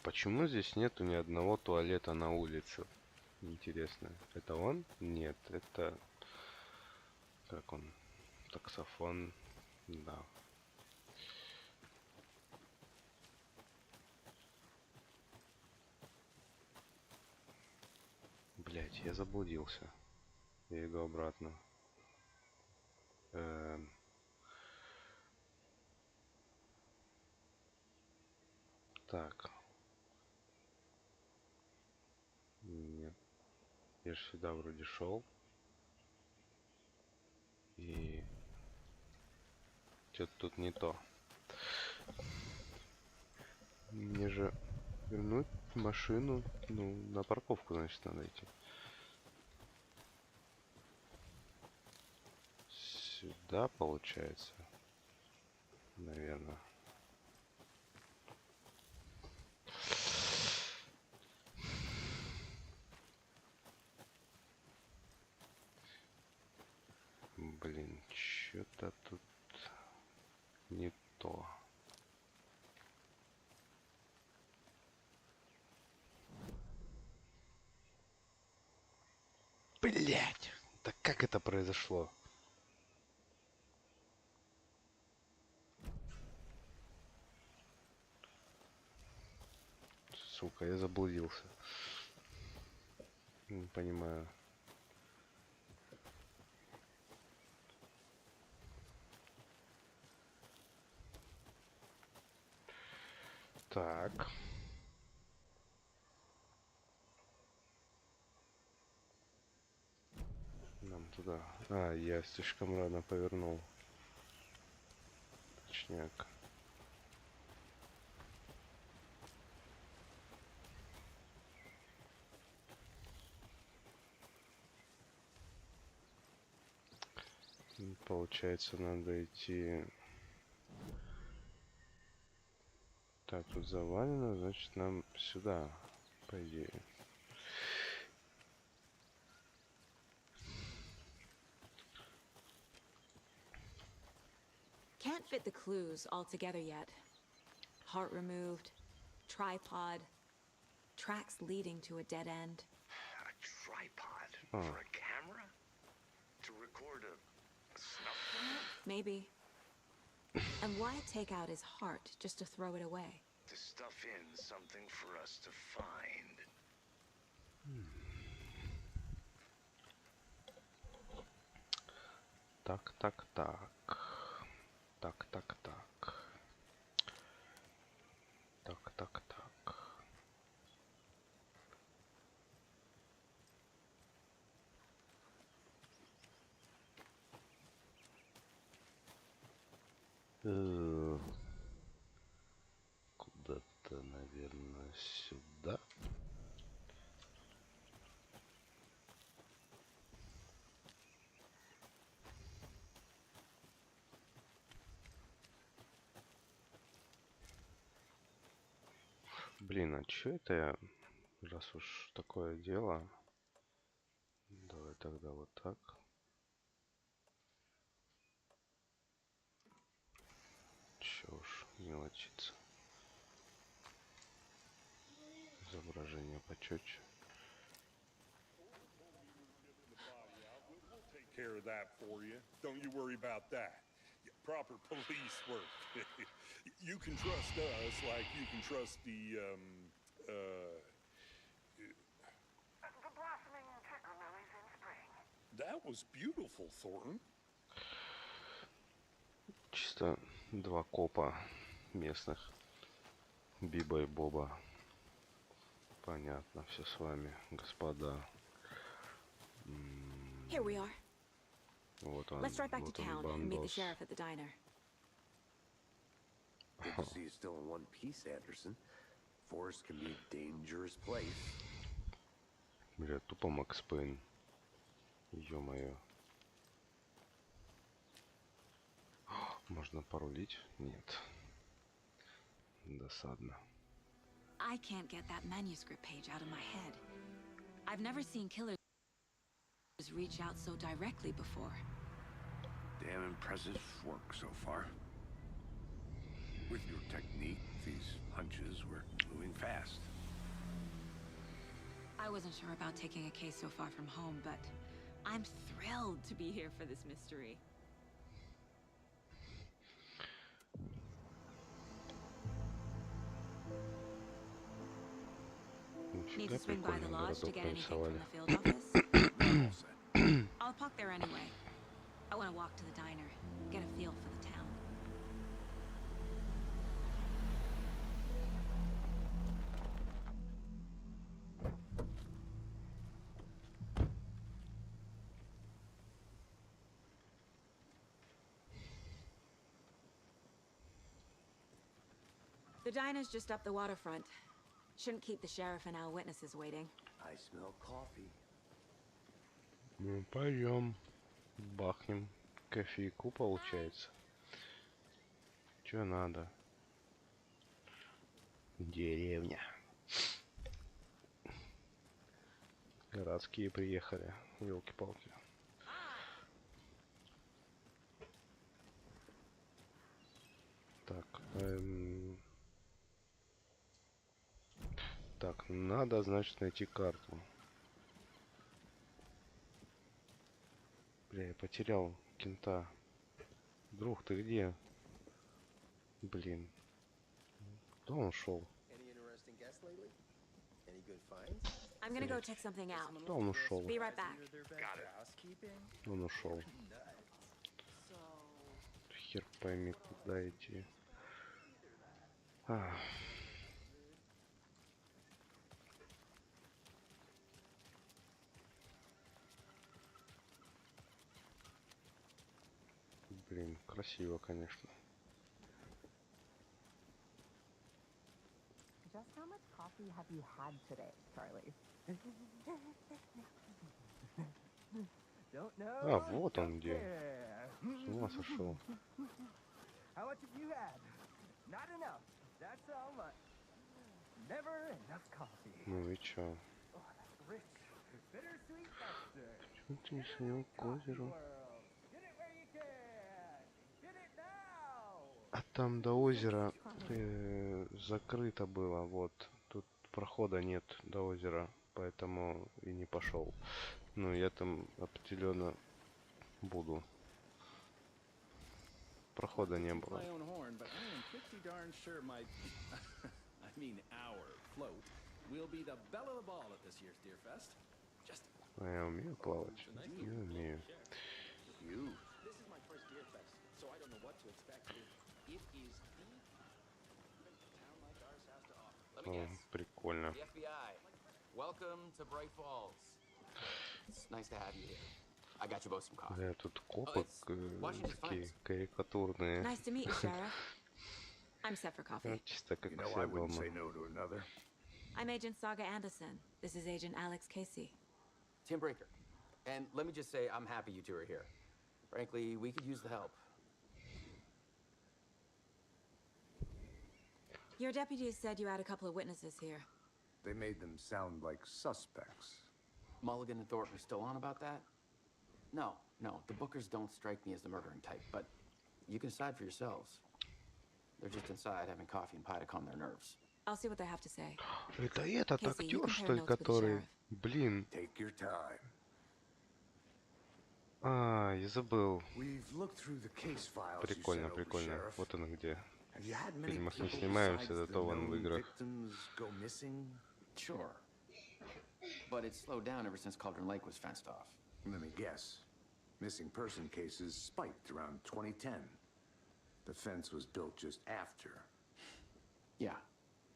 почему здесь нету ни одного туалета на улице? Интересно. Это он? Нет, это... Как он? Таксофон. Да. Блять, я заблудился. Я иду обратно. Так. Нет. Я же сюда вроде шел. И... Что-то тут не то. Мне же вернуть машину. Ну, на парковку, значит, надо идти. Сюда, получается. Наверное. Блин, что-то тут не то. Блять! Да как это произошло? Сука, я заблудился. Не понимаю. Так. Нам туда. А, я слишком рано повернул. Точняк. Получается, надо идти... Так, тут завалено, значит, нам сюда, по идее. Can't fit the clues all together yet. Heart removed, tripod, tracks leading to a dead end. A tripod for a camera? To record a snuff film? Maybe. And why take out his heart just to throw it away? To stuff in something for us to find. Так, так, так. Так, так, так. Так, так, так. Куда-то, наверное, сюда. Блин, а чё это я, раз уж такое дело, давай тогда вот так. Чё уж мелочиться. Изображение почетче. Take care of that for you. Don't you worry about that. Proper police work. You can trust us like you can trust the blossoming tickle lilies in spring. That was beautiful, Thornton. Чисто два копа местных. Биба и Боба. Понятно, все с вами, господа. Here we are. Вот он, Let's drive back to вот он, town and meet the бандос. sheriff at the diner. Good to see you still in one piece, Anderson. Forest can be a dangerous place. Бля, тупо Макс Пейн. Ё-моё. Можно порулить? Нет. Досадно. I can't get that manuscript page out of my head. I've never seen killers reach out so directly before. Damn impressive work so far. With your technique, these hunches were moving fast. I wasn't sure about taking a case so far from home, but I'm thrilled to be here for this mystery. Need to swing by the lodge to get anything from the field office? I'll park there anyway. I want to walk to the diner, get a feel for the town. The diner's just up the waterfront. Shouldn't keep the sheriff and our witnesses waiting. I smell coffee. Ну, пойдем. Бахнем кофейку, получается. Чё надо? Деревня. Городские приехали. Ёлки-палки. Так, так, надо, значит, найти карту. Бля, я потерял кента. Друг, ты где? Блин. Куда он ушел? I'm gonna go check something out. Куда он ушел? Be right back. Он ушел. Хер пойми, куда идти. Блин, красиво, конечно. Just how much coffee have you had today, Charlie? Don't know. Вот он где. С ума сошел. How much have you had? Not enough. That's all much. Never enough coffee. Ну и чё? Oh, that's rich. Bittersweet nectar. Почему ты не снял к озеру? А там до озера закрыто было, вот. Тут прохода нет до озера, поэтому и не пошел. Ну, я там определенно буду. Прохода не было. А я умею плавать? Не умею. О, прикольно. Да, тут копы такие карикатурные. Nice to meet you, Sheriff. I'm set for coffee. Чисто как все дома. I'm Agent Saga Anderson. This is Agent Alex Casey. Tim Breaker. And let me just say, I'm happy you two are here. Frankly, we could use the help. Your deputies said you had a couple of witnesses here. They made them sound like suspects. Mulligan and Thornton are still on about that? No, the Bookers don't strike me as the murdering type, but you can decide for yourselves. They're just inside having coffee and pie to calm their nerves. I'll see what they have to say. Это этот актер, что ли, который... Блин. Take your time. А, я забыл. We've looked through the case files. Прикольно, прикольно. Вот он где. В фильмах не снимаемся, зато вон в играх. Sure. But it's slowed down ever since Cauldron Lake was fenced off. Let me guess. Missing person cases spiked around 2010. The fence was built just after. Yeah,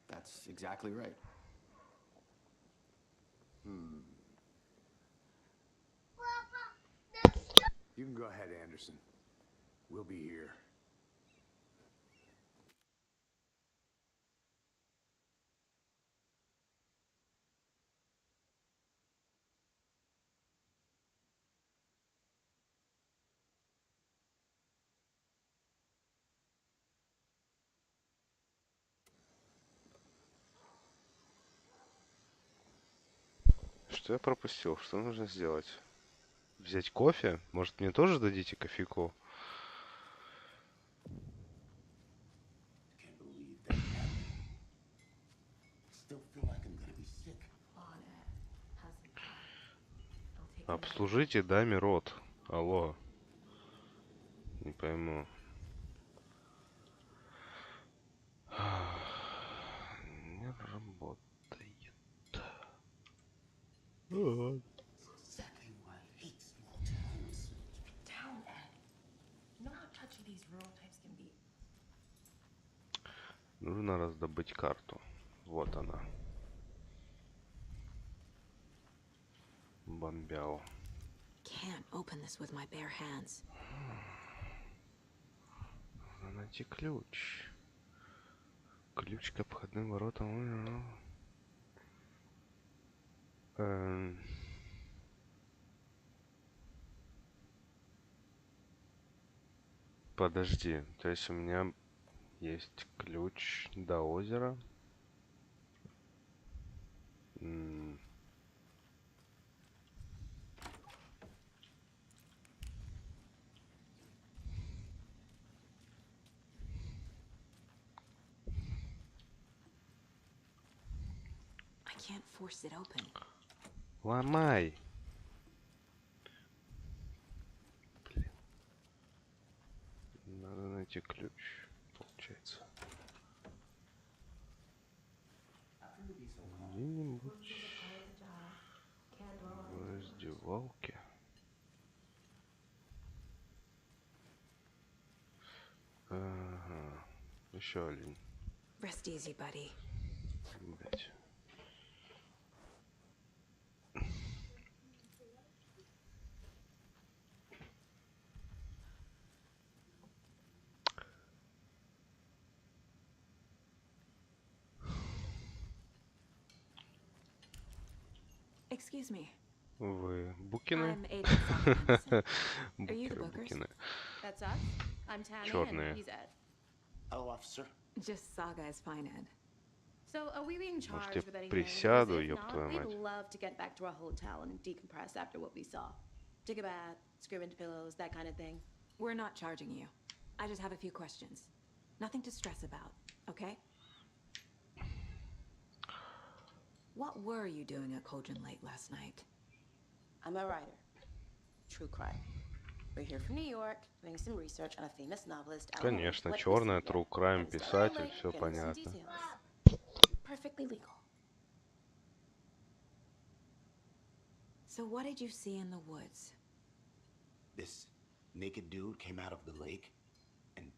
that's exactly right. You can go ahead, Anderson. We'll be here. Что я пропустил? Что нужно сделать? Взять кофе? Может, мне тоже дадите кофейку? Обслужите даме рот. Алло. Не пойму. Не работает. Нужно раздобыть карту. Вот она. Бомбяу. Can't open this with my bare hands. Нужно найти ключ. Ключ к обходным воротам. Подожди, то есть у меня есть ключ до озера. I can't force it open. Ломай. Блин. Надо найти ключ, получается. Где-нибудь в раздевалке. Ага. Еще один. Rest easy, buddy. Блять. Excuse me. Вы Букины? I'm Agent Saga. Are you the Букеры, bookers? Букины. That's us. I'm Tammy Черные. and he's Ed. Hello, officer. Just Saga is fine, Ed. So are we being Может, charged я with anything? присяду, Because if ёб not, твою we'd мать. love to get back to our hotel and decompress after what we saw. Take a bath, scream into pillows, that kind of thing. We're not charging you. I just have a few questions. Nothing to stress about, okay? What were you doing at Cauldron Lake last night? I'm a writer. True crime. We're here from New York, doing some research on a famous novelist. Конечно, черная, true crime, писатель, все понятно. Perfectly legal. So what did you see in the woods? This naked dude came out of the lake, and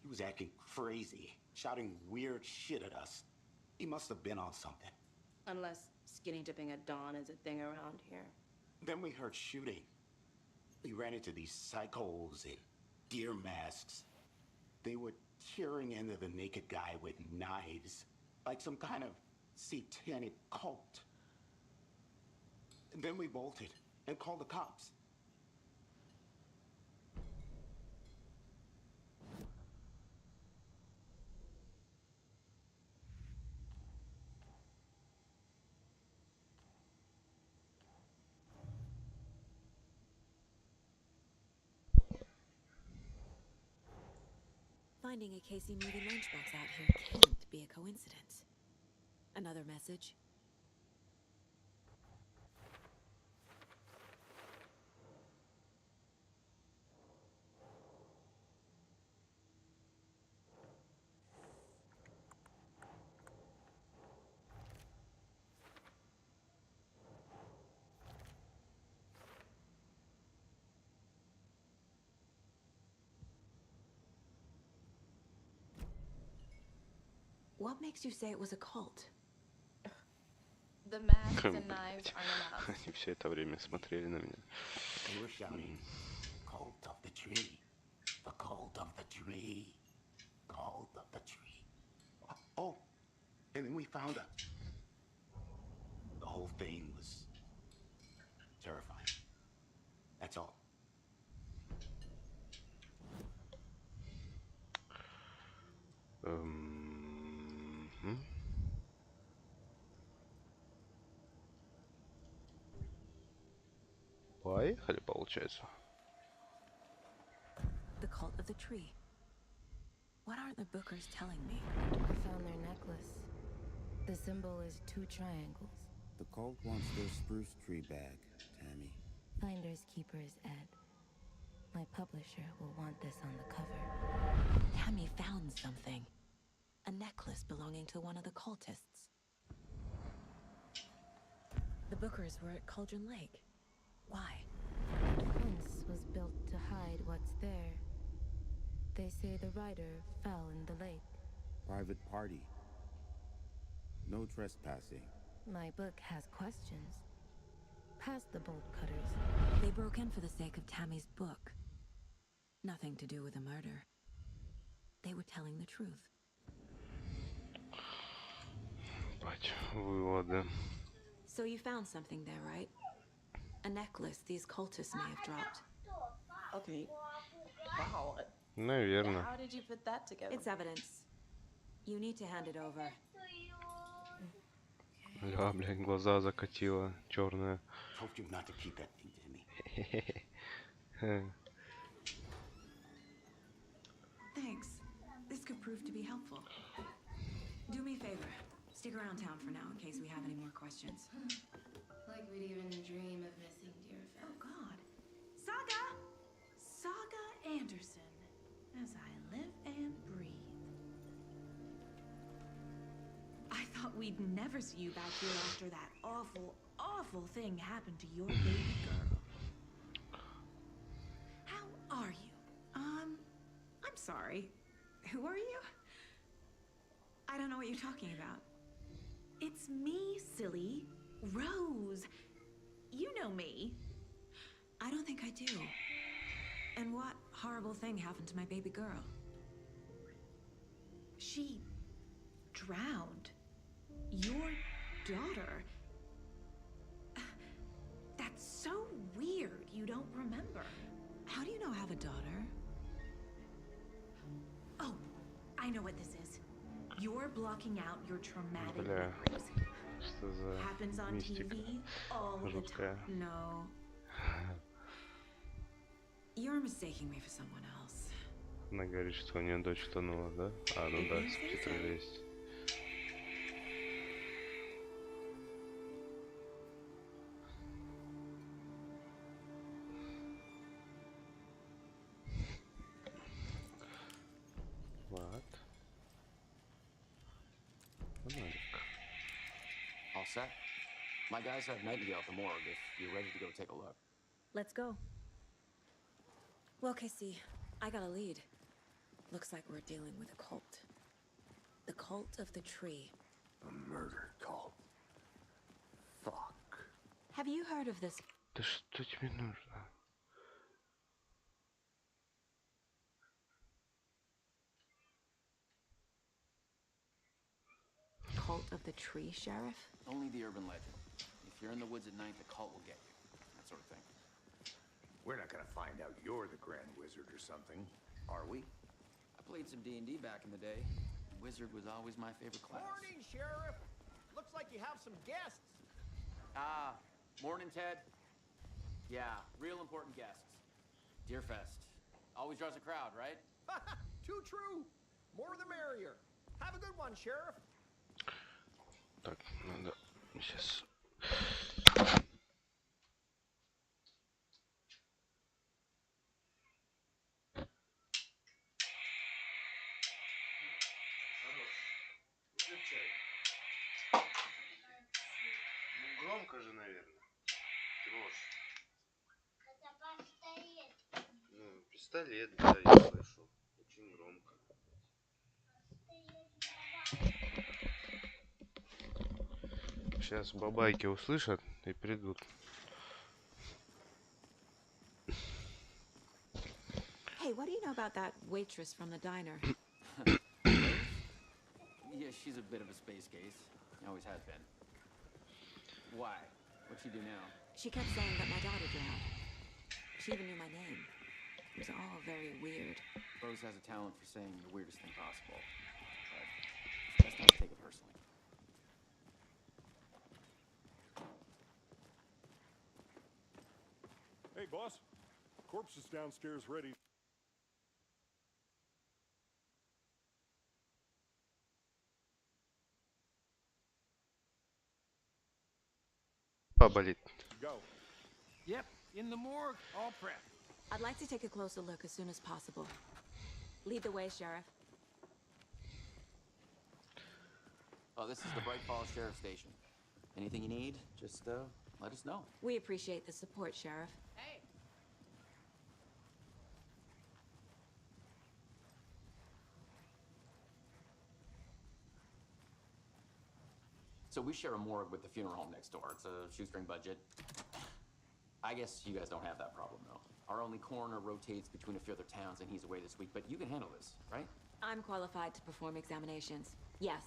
he was acting crazy, shouting weird shit at us. He must have been on something. Unless skinny dipping at dawn is a thing around here. Then we heard shooting. We ran into these psychos in deer masks. They were tearing into the naked guy with knives, like some kind of satanic cult. And then we bolted and called the cops. Finding a Casey movie lunchbox out here can't be a coincidence. Another message? What makes you say it was a cult? The masks and knives aren't enough. Они все это время смотрели на меня. They were shouting, "Cult of the tree, the cult of the tree, cult of the tree." Oh, and then we found out. The whole thing was terrifying. That's all. Поехали, получается. The cult of the tree. What aren't the bookers telling me? I found their necklace. The symbol is 2 triangles. The cult wants their spruce tree back. Tammy. Finders keepers, Ed. My publisher will want this on the cover. Tammy found something. A necklace belonging to one of the cultists. The Bookers were at Cauldron Lake. Why? Once was built to hide what's there. They say the writer fell in the lake. Private party. No trespassing. My book has questions. Past the bolt cutters. They broke in for the sake of Tammy's book. Nothing to do with the murder. They were telling the truth. Бать, выводы. So you found something there, right? A necklace these cultists may have dropped. Okay. Wow. Наверное. How did you put that together? It's evidence. You need to hand it over. Ля, блядь, глаза закатила, черная. Told you not to keep that thing to me. Thanks. This could prove to be helpful. Do me a favor. Stick around town for now in case we have any more questions. Like we'd even dream of missing dear friends. Oh, God. Saga! Saga Anderson. As I live and breathe. I thought we'd never see you back here after that awful, awful thing happened to your baby girl. How are you? I'm sorry. Who are you? I don't know what you're talking about. It's me, silly. Rose. You know me. I don't think I do. And what horrible thing happened to my baby girl? She drowned. Your daughter. That's so weird you don't remember. How do you know I have a daughter? Oh, I know what this is. You're blocking out your traumatic Бля, memories. что за Happens on мистика TV all the жуткая. time. No. You're mistaking me for someone else. Она говорит, что у нее дочь утонула, да? А, ну да, субтитры есть. Вот. Фонарик. All set? My guys have Nightingale at the morgue if you're ready to go take a look. Let's go. Well, Casey, I got a lead. Looks like we're dealing with a cult. The cult of the tree. A murder cult. Fuck. Have you heard of this Да что тебе нужно? cult of the tree, Sheriff? Only the urban legend. If you're in the woods at night, the cult will get you. That sort of thing. We're not gonna find out you're the Grand Wizard or something, are we? I played some D&D back in the day. Wizard was always my favorite class. Morning, Sheriff. Looks like you have some guests. Ah, morning, Ted. Yeah, real important guests. Deerfest. Always draws a crowd, right? Too true. More the merrier. Have a good one, Sheriff. Так, надо сейчас. Ну, громко же, наверное. Дрожь. Ну, пистолет, да, я слышу. Очень громко. Сейчас бабайки услышат и придут. Hey, what do you know about that waitress from the diner? Yeah, she's a bit of a space case. Always has been. Why? What'd she do now? She kept saying that my daughter drowned. She even knew my name. It was all very weird. Rose has a talent for saying the weirdest thing possible. But it's best not to take it personally. Hey, boss. Corpse is downstairs ready. Поболит. Go. Yep, in the morgue, all prepped. I'd like to take a closer look as soon as possible. Lead the way, Sheriff. Oh, this is the Bright Falls Sheriff Station. Anything you need, just let us know. We appreciate the support, Sheriff. Hey. So we share a morgue with the funeral home next door. It's a shoestring budget. I guess you guys don't have that problem, though. Our only coroner rotates between a few other towns, and he's away this week. But you can handle this, right? I'm qualified to perform examinations. Yes.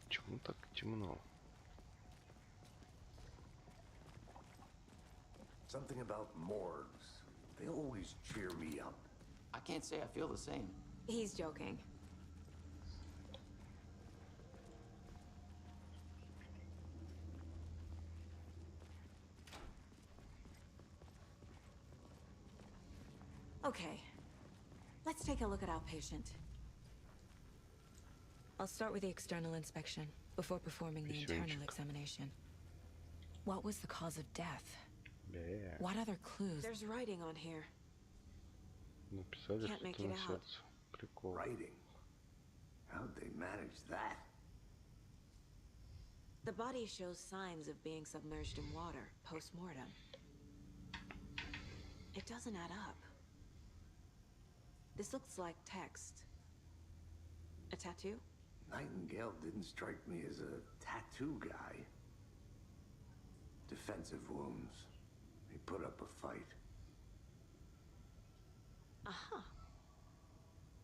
Чему так темно? Something about morgues. They always cheer me up. I can't say I feel the same. He's joking. Okay, let's take a look at our patient. I'll start with the external inspection before performing the internal examination. What was the cause of death? Yeah. What other clues? There's writing on here. Написали, Can't что make это it на out. сердце. Прикол. Writing? How'd they manage that? The body shows signs of being submerged in water post-mortem. It doesn't add up. This looks like text. A tattoo? Nightingale didn't strike me as a tattoo guy. Defensive wounds. He put up a fight. Aha.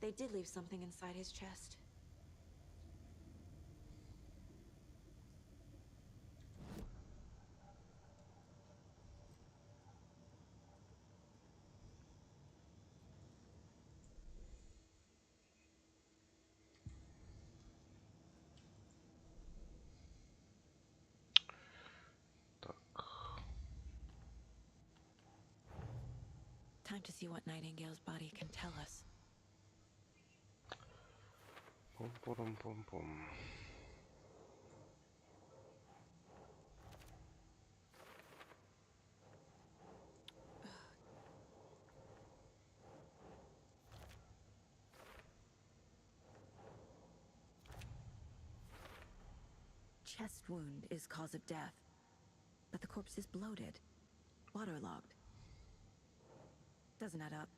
They did leave something inside his chest. Time to see what Nightingale's body can tell us. Пум-пурум-пум-пум. Chest wound is cause of death, but the corpse is bloated, waterlogged. Doesn't add up.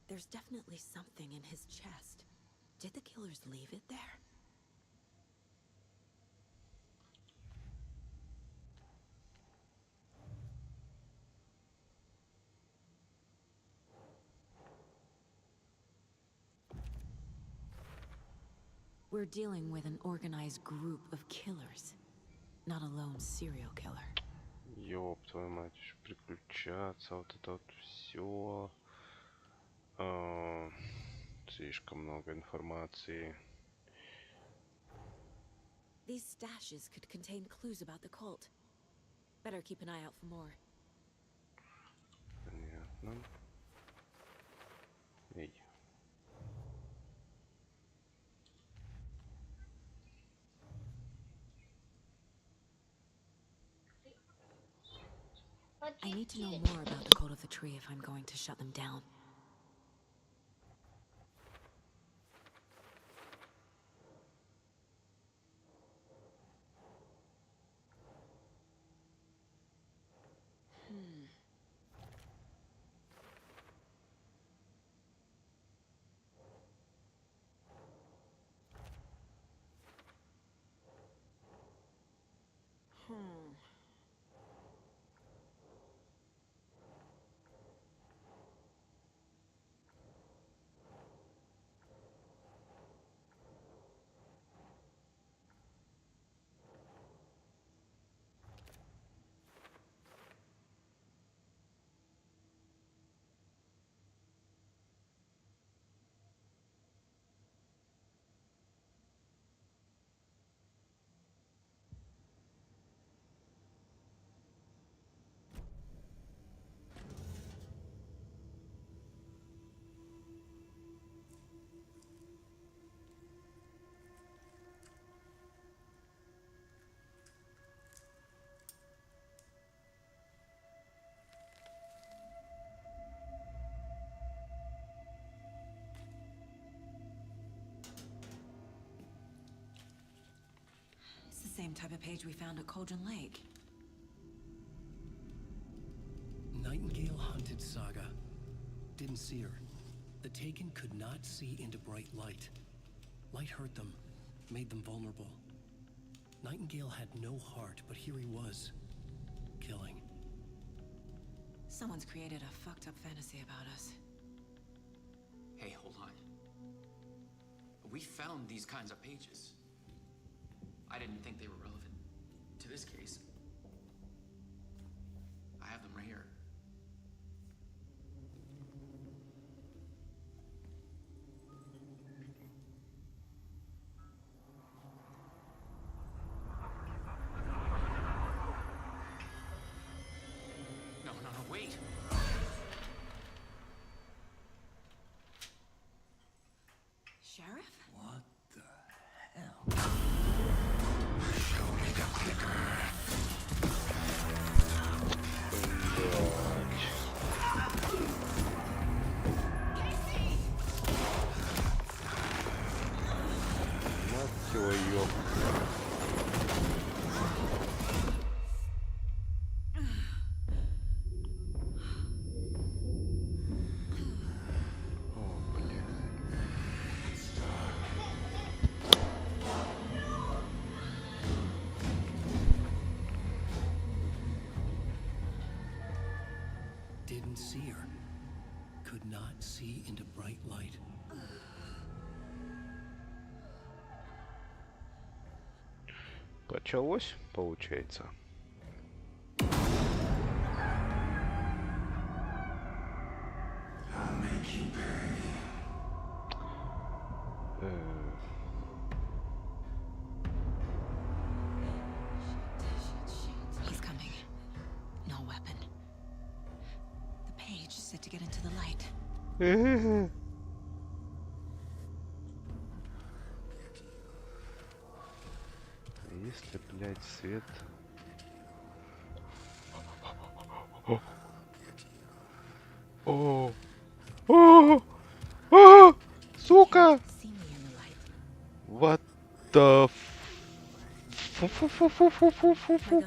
There's definitely something in his chest. Did the killers leave it there? We're dealing with an organized group of killers, not a lone serial killer. Ёб твою мать, еще приключаться, вот это вот все. Слишком много информации. These stashes could contain clues about the cult. Better keep an eye out for more. Понятно. Эй. I need to know more about the code of the tree if I'm going to shut them down. type of page we found at Cauldron Lake. Nightingale hunted Saga. Didn't see her. The Taken could not see into bright light. Light hurt them, made them vulnerable. Nightingale had no heart, but here he was, killing. Someone's created a fucked up fantasy about us. Hey, hold on. We found these kinds of pages. I didn't think they were relevant to this case. I have them right here. No, wait. Sheriff? What the hell? Show me the clicker. Мать твою. Didn't see her. Could not see into bright light. Началось, получается. He's coming. No weapon. The page is set to get into the light. Если, блядь, свет... О! О! О! Сука! What the фу-фу-фу-фу-фу-фу-фу.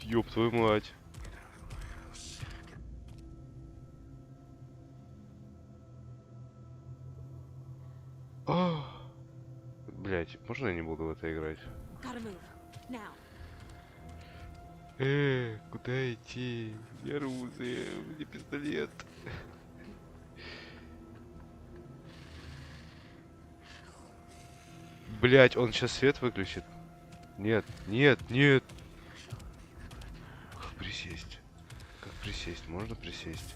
Ёб твою мать. Блять, можно я не буду в это играть? Куда идти? Я оружие, мне пистолет. Блять, он сейчас свет выключит. Нет, нет, нет. Как присесть? Как присесть? Можно присесть?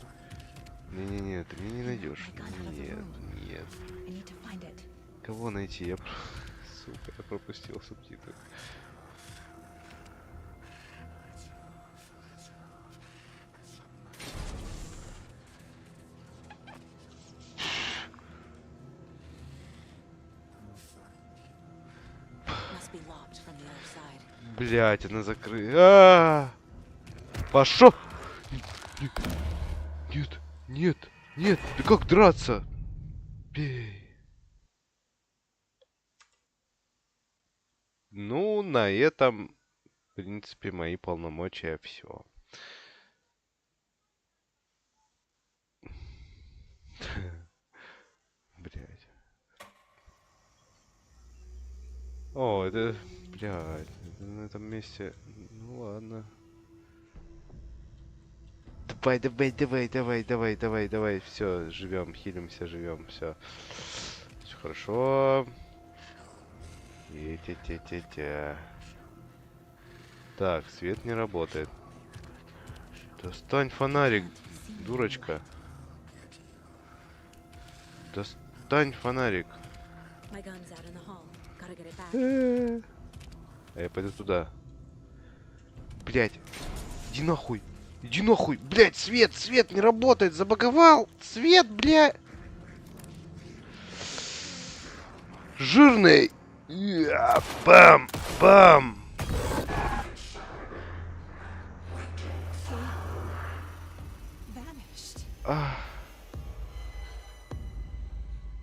Не-не-не, ты меня не найдешь. Нет, нет. Кого найти? Я... Сука, я пропустил субтитры. Блять, она закрыта. Пошел! Нет, нет, нет, да как драться? Бей. Ну, на этом, в принципе, мои полномочия все. Блять. О, это, блядь, на этом месте. Ну ладно. Давай, давай, давай, давай, давай, давай, давай. Все, живем, хилимся, живем, все. Все хорошо. И те-те-те-те. Так, свет не работает. Достань фонарик, дурочка. Достань фонарик. А я пойду туда. Блять. Иди нахуй. Иди нахуй. Блять, свет, свет не работает. Забаговал. Свет, блядь. Жирный. Бам, бам.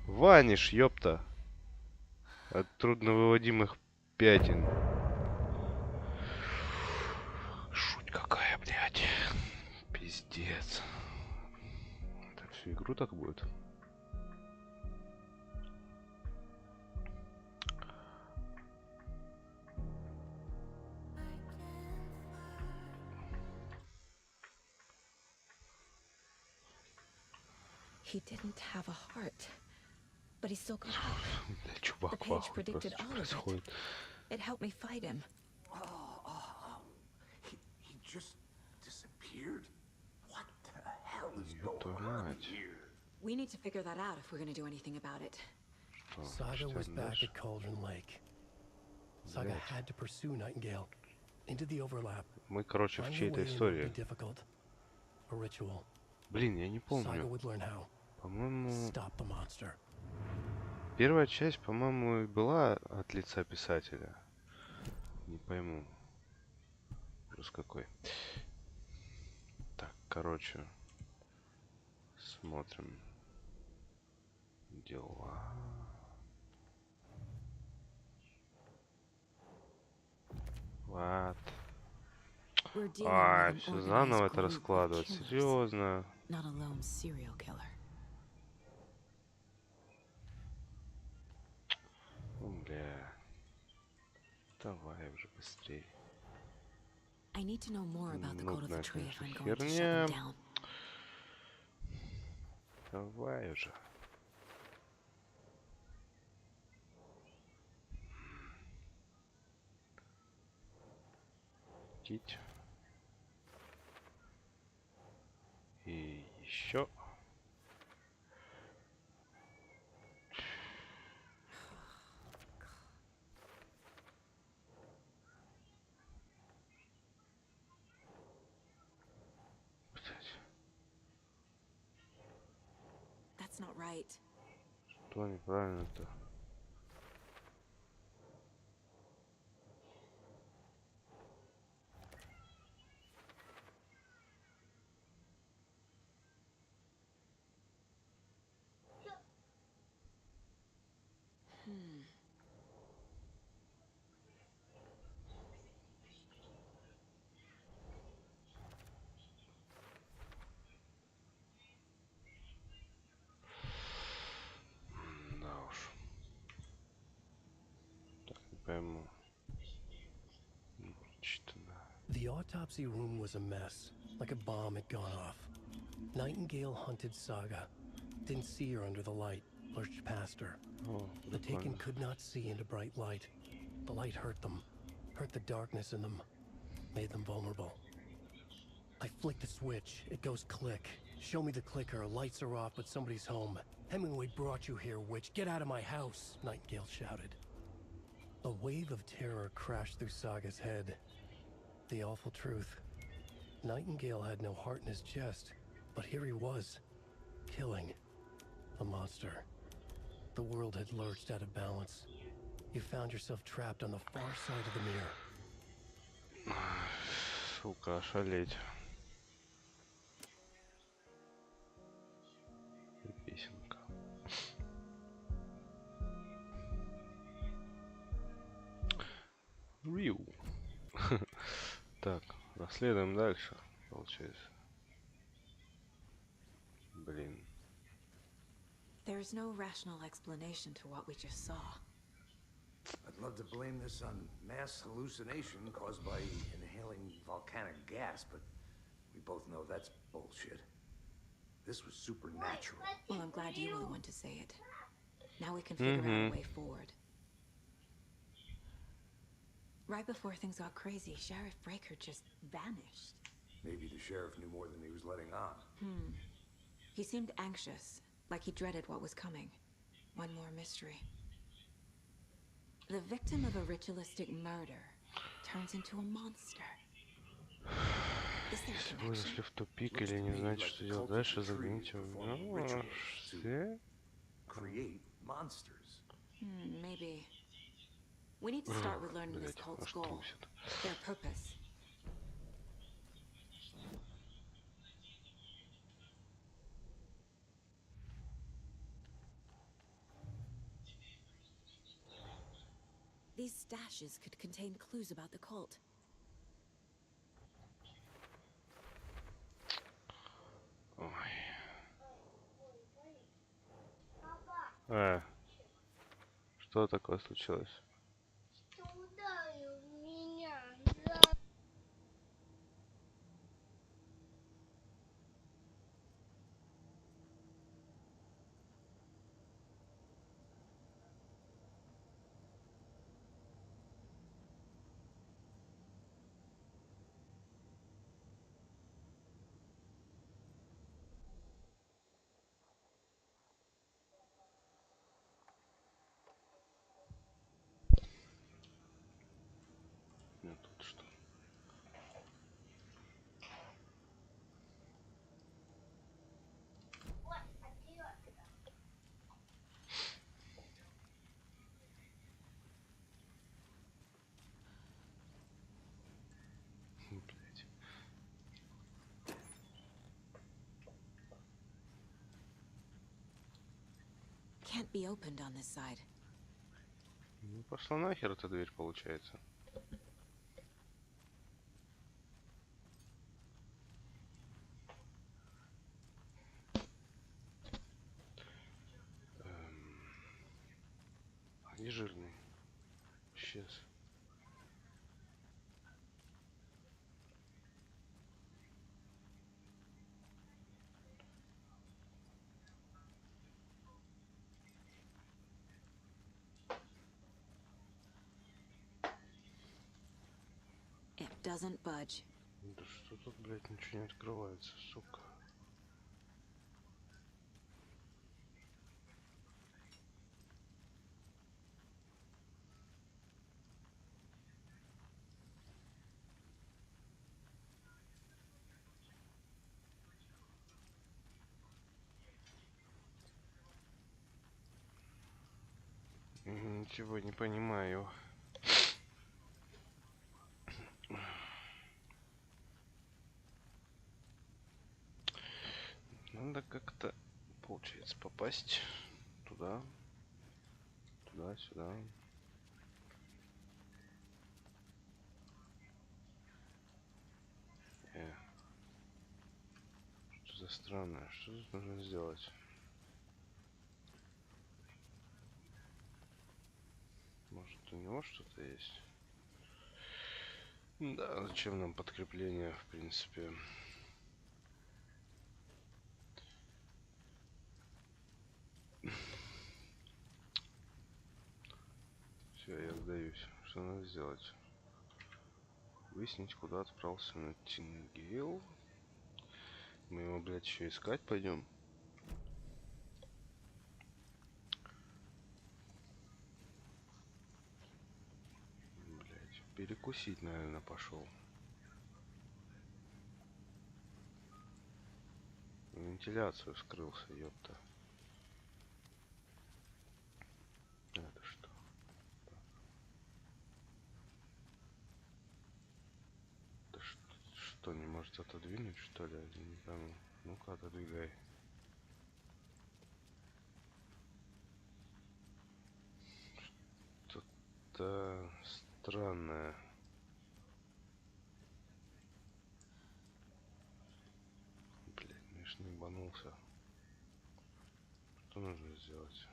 Ваниш, ёпта. от трудновыводимых пятен. Шуть какая, блядь. Пиздец. Это всю игру так будет? He didn't have a heart, but he still got up. Бля, чувак, The page вахуй, predicted просто что all of it. происходит? It helped me fight him. He just disappeared? What the hell is Ёб твою going on мать. here? We need to figure that out if we're going to do anything about it. О, Saga что was там back дальше? at Cauldron Lake. Saga Блядь. had to pursue Nightingale into the overlap. Мы, короче, в Finding a чьей-то way in would be истории. difficult. A ritual. Блин, я не Saga помню. would learn how. По-моему, Stop the monster. первая часть, по-моему, была от лица писателя. Не пойму. Ужас какой. Так, короче. Смотрим. Дела. Вот. We're dealing Ай, with an все заново organized это group of раскладывать. killers, Серьезно. not a lone serial killer. Бля. Давай уже быстрее. I need to know more about the code of the Нудная, tree if конечно, I'm going to shut херня. him down. Давай уже. Кить. И еще. That's not right. Что неправильно-то? Да уж. Так, не пойму. Не прочитано. The autopsy room was a mess, like a bomb had gone off. Nightingale hunted Saga. Didn't see her under the light, pushed past her. О, The Taken прикольно. could not see into bright light. The light hurt them, hurt the darkness in them, made them vulnerable. I flick the switch, it goes click. Show me the clicker, lights are off, but somebody's home. Hemingway brought you here, witch. Get out of my house, Nightingale shouted. A wave of terror crashed through Saga's head. The awful truth. Nightingale had no heart in his chest, but here he was, killing a monster. The world had lurched out of balance. You found yourself trapped on the far side of the mirror. Сука, ошалеть. И песенка. Рю. Так, расследуем дальше, получается. Блин. There's no rational explanation to what we just saw. I'd love to blame this on mass hallucination caused by inhaling volcanic gas, but we both know that's bullshit. This was supernatural. Well, I'm glad you were the one to say it. Now we can figure out a way forward. Right before things got crazy, Sheriff Breaker just vanished. Maybe the sheriff knew more than he was letting on. He seemed anxious, like he dreaded what was coming. One more mystery. The victim of a ritualistic murder turns into a monster. Is there a Если вы connection? зашли в тупик или не знаете, что делать дальше, загляните в... Ну, что? Create monsters. Maybe. We need to start with learning this Блять, cult's аж goal, трусит. their purpose. stashes could contain clues about the cult. Ой. Что такое случилось? Нет, тут что? Блять. Can't be opened on this side. Ну, пошла нахер эта дверь, получается. Они жирные. Исчез. It doesn't budge. Да что тут, блядь, ничего не открывается, сука. Ничего не понимаю. Надо как-то, получается, попасть туда, сюда. Что за странное? Что тут нужно сделать? Может, у него что-то есть? Да, зачем нам подкрепление, в принципе? Все, я сдаюсь. Что надо сделать? Выяснить, куда отправился Найтингейл. Мы его, блядь, еще искать пойдем. Блядь, перекусить, наверное, пошел. Вентиляцию скрылся, ёпта. Это что? Да что, не может отодвинуть, что ли? Я не пойму. Ну-ка, отодвигай. Что-то странное. Блядь, Миш не ебанулся. Что нужно сделать?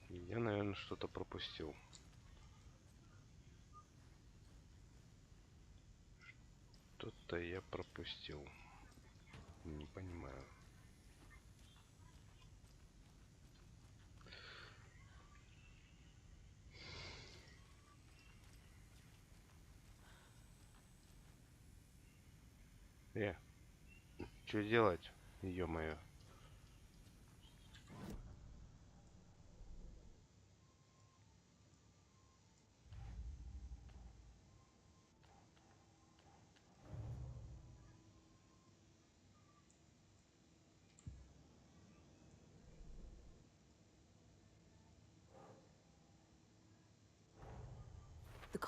Я, наверное, что-то пропустил. Что-то я пропустил. Не понимаю. Что делать? Ё-моё.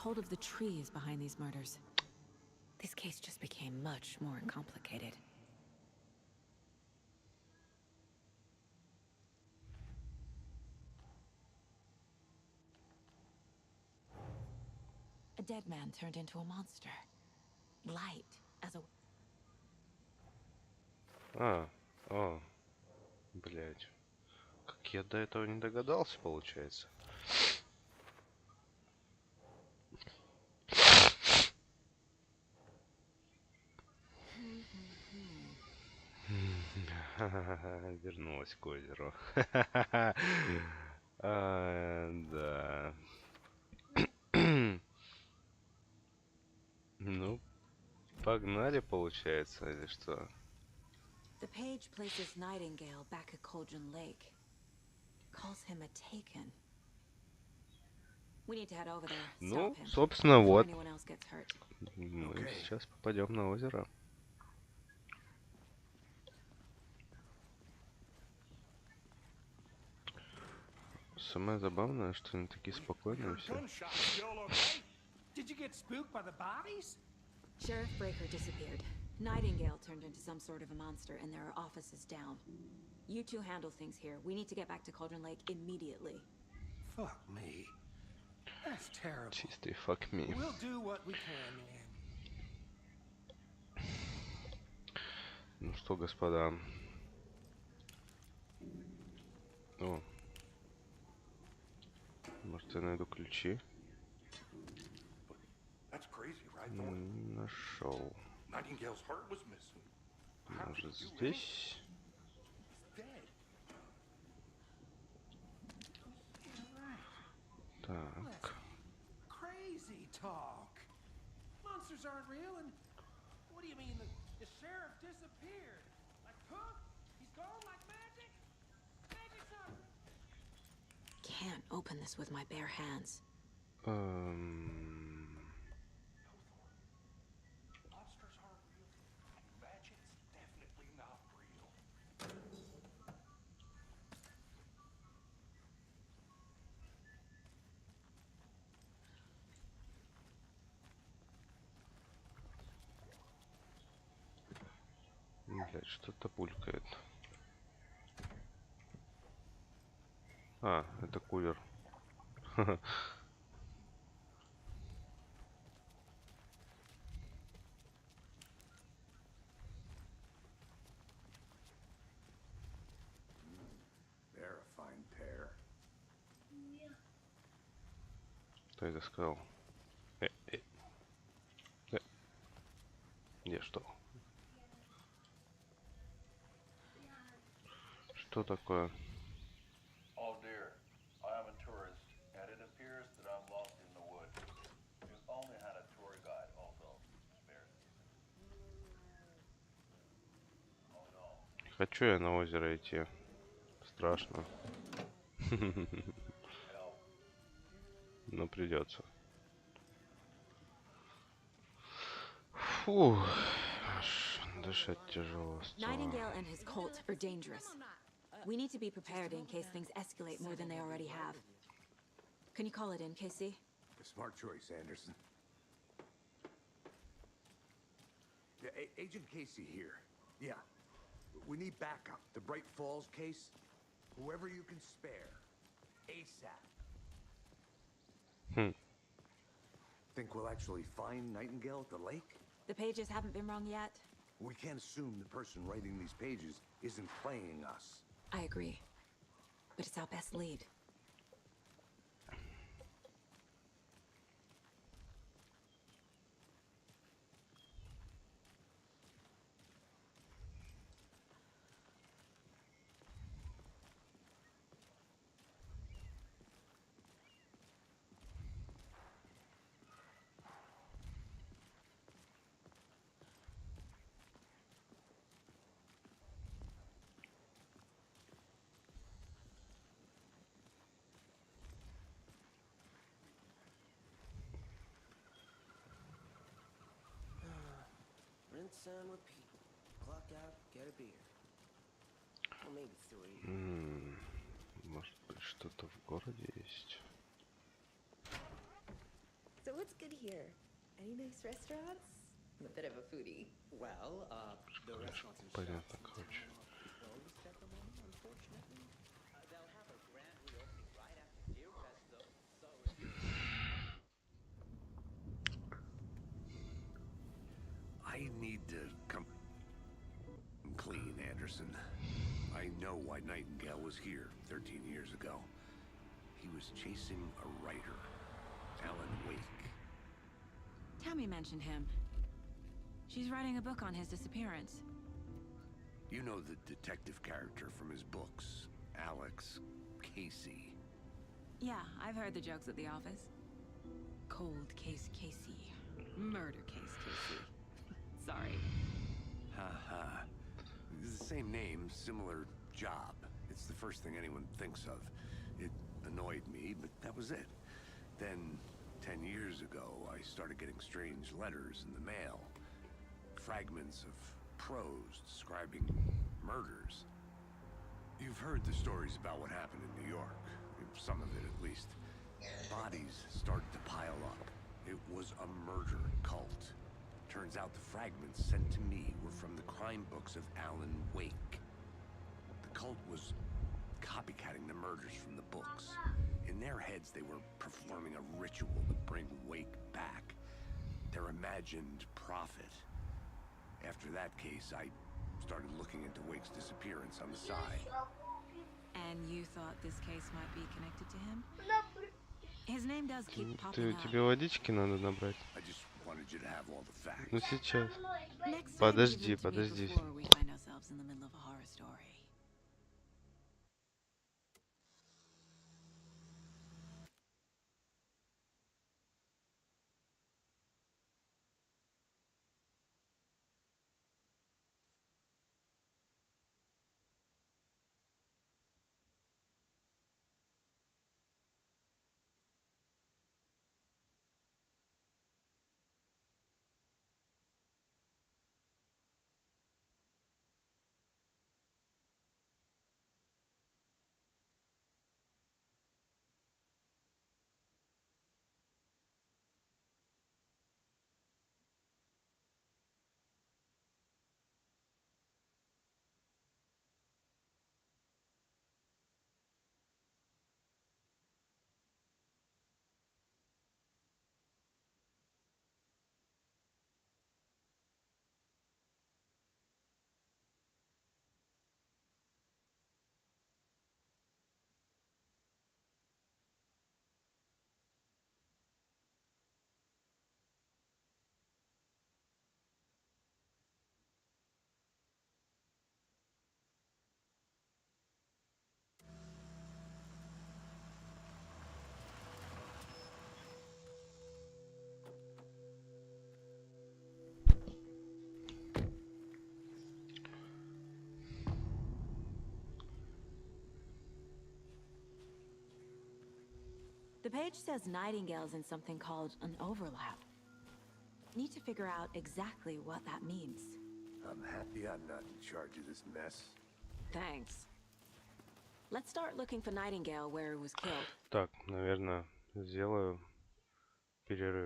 hold of the trees behind these murders. This case just became much more complicated. A dead man turned into a monster. Light as a... О, блядь. Как я до этого не догадался, получается. Вернулась к озеру. Да. Ну, погнали, получается, или что? The page places Nightingale back at Cauldron Lake. Calls him a taken. We need to head over there. Ну, собственно, вот. Anyone else gets hurt. Мы сейчас попадем на озеро. Самое забавное, что они такие спокойные все. Did you get spooked by the bodies? Sheriff Breaker disappeared. Nightingale turned into some sort of a monster, and there are offices down. You two handle things here. We need to get back to Cauldron Lake immediately. Fuck me. That's terrible. Чистый fuck me. We'll do what we can, man. Ну что, господа. О. Может, я найду ключи? Нашел. Может, здесь? Так. Crazy talk. Monsters aren't real, and what do you mean the sheriff disappeared? Like poof? He's gone like magic? Magic's not. Can't open this with my bare hands. Блять, что-то пулькает. А, это кулер. They're a fine pair. Кто это сказал? Где что? Что такое? Oh dear, I am a tourist, and it appears that I'm lost in the woods. We've only had a tour guide, although spared. Oh no. Хочу я на озеро идти. Страшно. Но придется. Фу. Дышать тяжело. Nightingale and his cult are dangerous. We need to be prepared in case things escalate more than they already have. Can you call it in, KC? A smart choice, Anderson. Yeah, Agent Casey here. Yeah. We need backup. The Bright Falls case. Whoever you can spare. ASAP. Think we'll actually find Nightingale at the lake? The pages haven't been wrong yet. We can't assume the person writing these pages isn't playing us. I agree. But it's our best lead. Rinse and repeat. Clock out, get a beer. Or maybe 3. Может быть, что-то в городе есть? So what's good here? Any nice restaurants? I'm a bit of a foodie. Well, the restaurants and Понятно, shops in короче. town are always check them on, unfortunately. They'll have a grand reopening right after Deer Fest, though. So if you're... I need to come clean, Anderson. I know why Nightingale was here 13 years ago. He was chasing a writer, Alan Wake. Tammy mentioned him. She's writing a book on his disappearance. You know the detective character from his books, Alex Casey. Yeah, I've heard the jokes at the office. Cold case Casey. Murder case Casey. Sorry. Ha. It's the same name, similar job. It's the first thing anyone thinks of. It annoyed me, but that was it. Then, 10 years ago, I started getting strange letters in the mail. Fragments of prose describing murders. You've heard the stories about what happened in New York. Some of it, at least. Bodies started to pile up. It was a murder cult. Turns out the fragments sent to me were from the crime books of Alan Wake. The cult was copycatting the murders from the books. In their heads, they were performing a ritual to bring Wake back. Their imagined prophet. After that case, I started looking into Wake's disappearance on the side. And you thought this case might be connected to him? His name does keep popping up. Тебе водички надо набрать. I just wanted you to have all the facts. Ну сейчас. Next time, Подожди, give it to me подожди. before we find ourselves in the middle of a horror story. The page says Nightingale's in something called an overlap. Need to figure out exactly what that means. I'm happy I'm not in charge of this mess. Thanks. Let's start looking for Nightingale where he was killed. Так, наверное, сделаю перерыв.